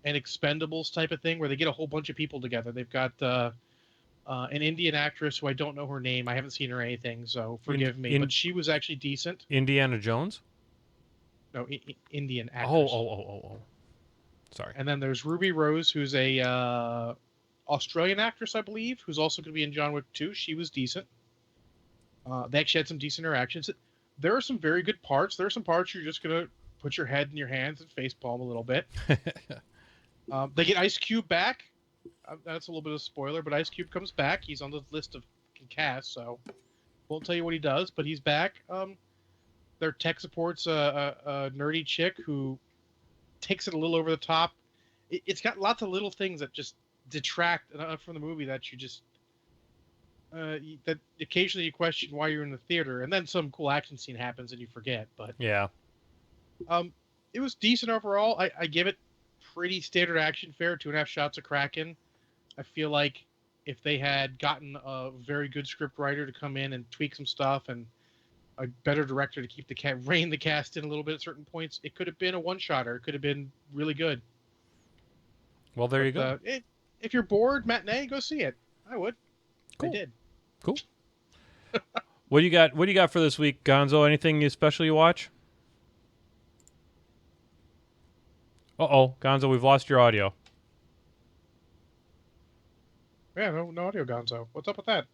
Speaker 4: an Expendables type of thing, where they get a whole bunch of people together. They've got an Indian actress who I don't know her name. I haven't seen her anything, so forgive me. But she was actually decent.
Speaker 1: Indiana Jones?
Speaker 4: No, Indian actress.
Speaker 1: Oh. Sorry.
Speaker 4: And then there's Ruby Rose, who's a Australian actress, I believe, who's also going to be in John Wick 2. She was decent. They actually had some decent interactions. There are some very good parts. There are some parts you're just going to put your head in your hands and facepalm a little bit. They get Ice Cube back. That's a little bit of a spoiler, but Ice Cube comes back. He's on the list of cast, so won't tell you what he does, but he's back. Their tech support's a nerdy chick who takes it a little over the top. It's got lots of little things that just detract from the movie that you just that occasionally you question why you're in the theater, and then some cool action scene happens and you forget. But
Speaker 1: Yeah.
Speaker 4: It was decent overall. I give it pretty standard action fare. 2.5 shots of Kraken. I feel like if they had gotten a very good script writer to come in and tweak some stuff and a better director to keep rein the cast in a little bit at certain points, it could have been a one-shotter. It could have been really good.
Speaker 1: Well, there you go.
Speaker 4: If you're bored, matinee, go see it. I would.
Speaker 1: Cool.
Speaker 4: I did.
Speaker 1: Cool. What do you got? What do you got for this week, Gonzo? Anything special you watch? Uh-oh, Gonzo, we've lost your audio.
Speaker 4: Yeah, no audio, Gonzo. What's up with that?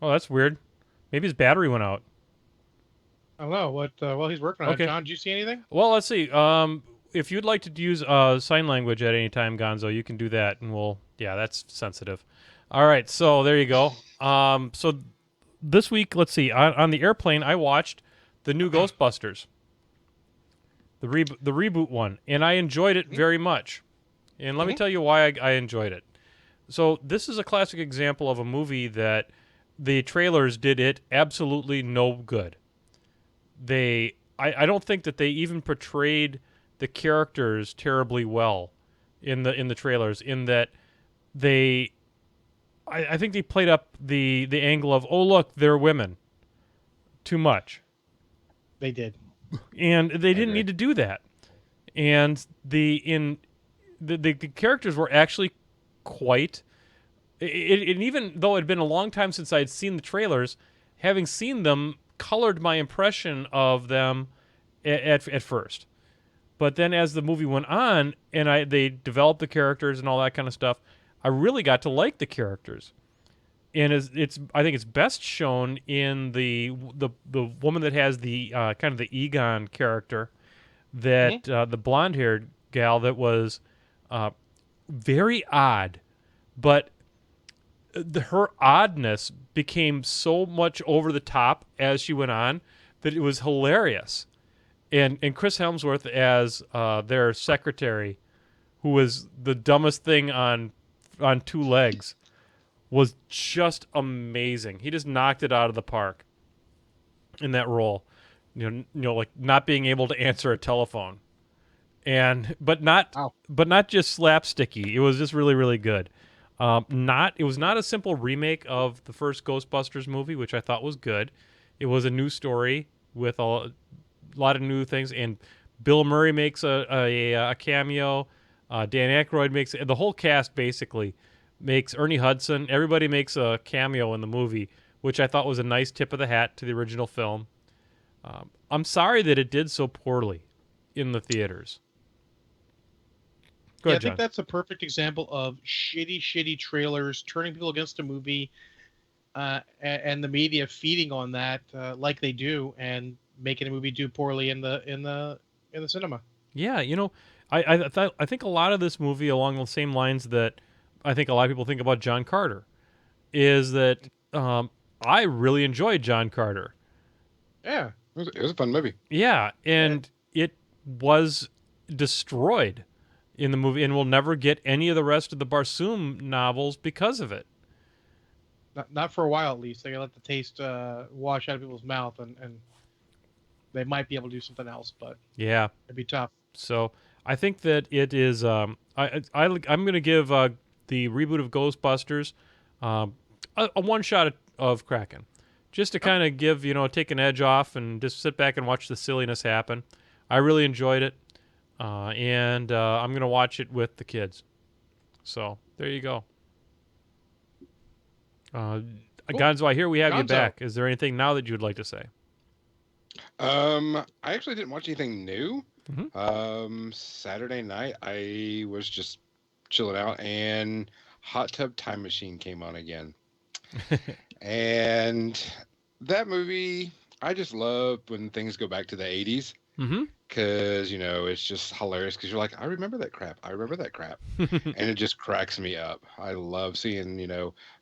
Speaker 1: Oh, that's weird. Maybe his battery went out.
Speaker 4: I don't know. What? Well, he's working on
Speaker 1: Okay.
Speaker 4: it. John, did you see anything?
Speaker 1: Well, let's see. If you'd like to use sign language at any time, Gonzo, you can do that, and yeah, that's sensitive. All right, so there you go. So this week, let's see. On the airplane, I watched the new Ghostbusters, the reboot one, and I enjoyed it very much. And let me tell you why I enjoyed it. So this is a classic example of a movie that the trailers did it absolutely no good. I don't think that they even portrayed the characters terribly well in the trailers. In that I think they played up the angle of, oh look, they're women, too much.
Speaker 4: They did.
Speaker 1: And they didn't need to do that. And the characters were actually quite. And even though it had been a long time since I had seen the trailers, having seen them colored my impression of them at first. But then as the movie went on and they developed the characters and all that kind of stuff, I really got to like the characters. And I think it's best shown in the woman that has the kind of the Egon character, that the blonde-haired gal that was very odd, but her oddness became so much over the top as she went on that it was hilarious. And Chris Hemsworth as their secretary, who was the dumbest thing on two legs, was just amazing. He just knocked it out of the park in that role. You know, like not being able to answer a telephone, but not just slapsticky. It was just really, really good. It was not a simple remake of the first Ghostbusters movie, which I thought was good. It was a new story with a lot of new things, and Bill Murray makes a cameo. Dan Aykroyd makes the whole cast basically makes Ernie Hudson. Everybody makes a cameo in the movie, which I thought was a nice tip of the hat to the original film. I'm sorry that it did so poorly in the theaters. Go ahead,
Speaker 4: I think
Speaker 1: John.
Speaker 4: that's a perfect example of shitty trailers turning people against a movie, and the media feeding on that like they do, and making a movie do poorly in the cinema.
Speaker 1: Yeah, I think a lot of this movie, along the same lines that I think a lot of people think about John Carter, is that I really enjoyed John Carter.
Speaker 4: Yeah,
Speaker 5: It was a fun movie.
Speaker 1: Yeah, and it was destroyed in the movie, and we'll never get any of the rest of the Barsoom novels because of it.
Speaker 4: not for a while at least. They gotta let the taste wash out of people's mouth, and they might be able to do something else, but
Speaker 1: Yeah.
Speaker 4: it'd be tough.
Speaker 1: So I think that it is. I'm going to give the reboot of Ghostbusters a one shot of Kraken, just to kind of give take an edge off and just sit back and watch the silliness happen. I really enjoyed it, and I'm going to watch it with the kids. So there you go. Gonzo, I hear we have you
Speaker 4: Gonzo.
Speaker 1: back. Is there anything now that you'd like to say?
Speaker 5: I actually didn't watch anything new.
Speaker 1: Mhm.
Speaker 5: Saturday night I was just chilling out, and Hot Tub Time Machine came on again. And that movie, I just love when things go back to the 80s.
Speaker 1: Mm-hmm.
Speaker 5: because it's just hilarious because you're like, I remember that crap. I remember that crap, and it just cracks me up. I love seeing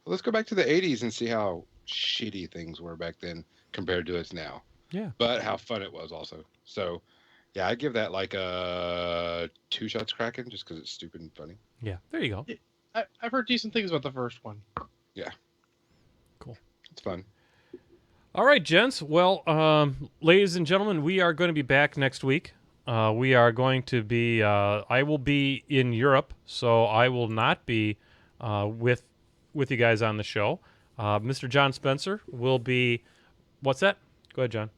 Speaker 5: let's go back to the '80s and see how shitty things were back then compared to us now,
Speaker 1: Yeah.
Speaker 5: but how fun it was also. So yeah, I give that like a 2 shots Kraken just because it's stupid and funny.
Speaker 1: Yeah. There you go.
Speaker 4: I've heard decent things about the first one.
Speaker 5: Yeah,
Speaker 1: Cool.
Speaker 5: it's fun.
Speaker 1: All right, gents. Well, ladies and gentlemen, we are going to be back next week. We are going to be. I will be in Europe, so I will not be with you guys on the show. Mr. John Spencer will be. What's that? Go ahead, John.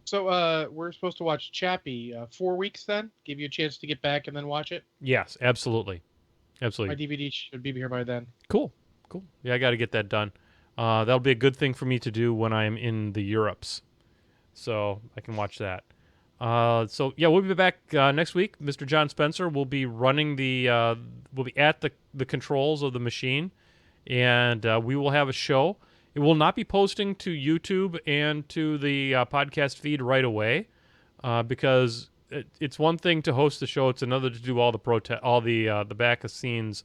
Speaker 4: So we're supposed to watch Chappie 4 weeks then? Give you a chance to get back and then watch it?
Speaker 1: Yes, absolutely,
Speaker 4: My
Speaker 1: absolutely.
Speaker 4: DVD should be here by then.
Speaker 1: Cool. Yeah, I got to get that done. That'll be a good thing for me to do when I'm in the Europes, so I can watch that. So yeah, we'll be back next week. Mr. John Spencer will be running will be at the controls of the machine, and we will have a show. It will not be posting to YouTube and to the podcast feed right away, because it's one thing to host the show; it's another to do all the back of scenes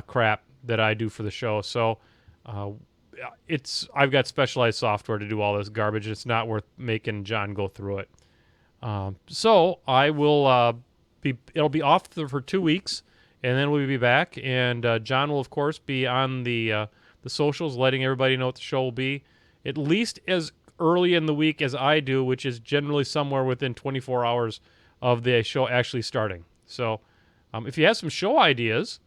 Speaker 1: crap that I do for the show. So I've got specialized software to do all this garbage. It's not worth making John go through it. So I will it'll be off for 2 weeks, and then we'll be back. And John will, of course, be on the socials, letting everybody know what the show will be, at least as early in the week as I do, which is generally somewhere within 24 hours of the show actually starting. So if you have some show ideas,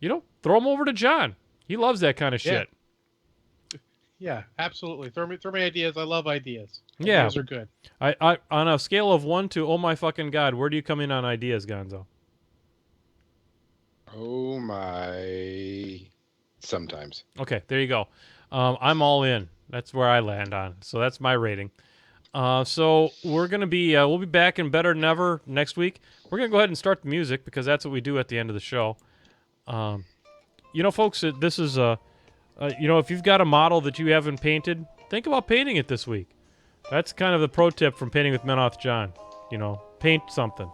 Speaker 1: throw them over to John. He loves that kind of
Speaker 4: Yeah.
Speaker 1: shit.
Speaker 4: Yeah, absolutely. Throw me ideas. I love ideas.
Speaker 1: Yeah.
Speaker 4: Ideas are good.
Speaker 1: I on a scale of 1 to oh my fucking god, where do you come in on ideas, Gonzo?
Speaker 5: Oh my! Sometimes.
Speaker 1: Okay, there you go. I'm all in. That's where I land on. So that's my rating. So we're gonna be we'll be back in better than ever next week. We're gonna go ahead and start the music because that's what we do at the end of the show. Folks, this is if you've got a model that you haven't painted, think about painting it this week. That's kind of the pro tip from Painting with Menoth John. Paint something.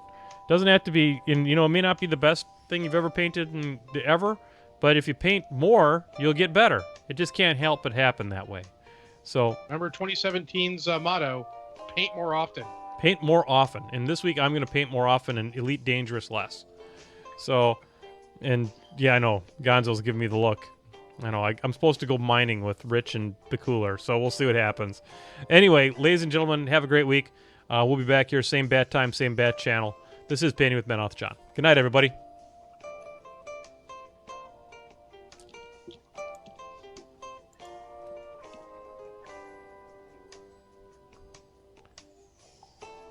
Speaker 1: Doesn't have to be it may not be the best thing you've ever painted ever, but if you paint more, you'll get better. It just can't help but happen that way. So
Speaker 4: Remember 2017's motto, paint more often.
Speaker 1: paint more often. And this week I'm going to paint more often and Elite Dangerous less. So, and yeah, I know. Gonzo's giving me the look. I know. I'm supposed to go mining with Rich and the Cooler, so we'll see what happens. Anyway, ladies and gentlemen, have a great week. We'll be back here, same bat time, same bat channel. This is Painting with Menoth John. Good night, everybody.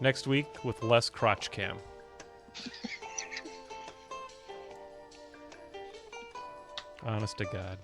Speaker 1: Next week with less crotch cam. Honest to God.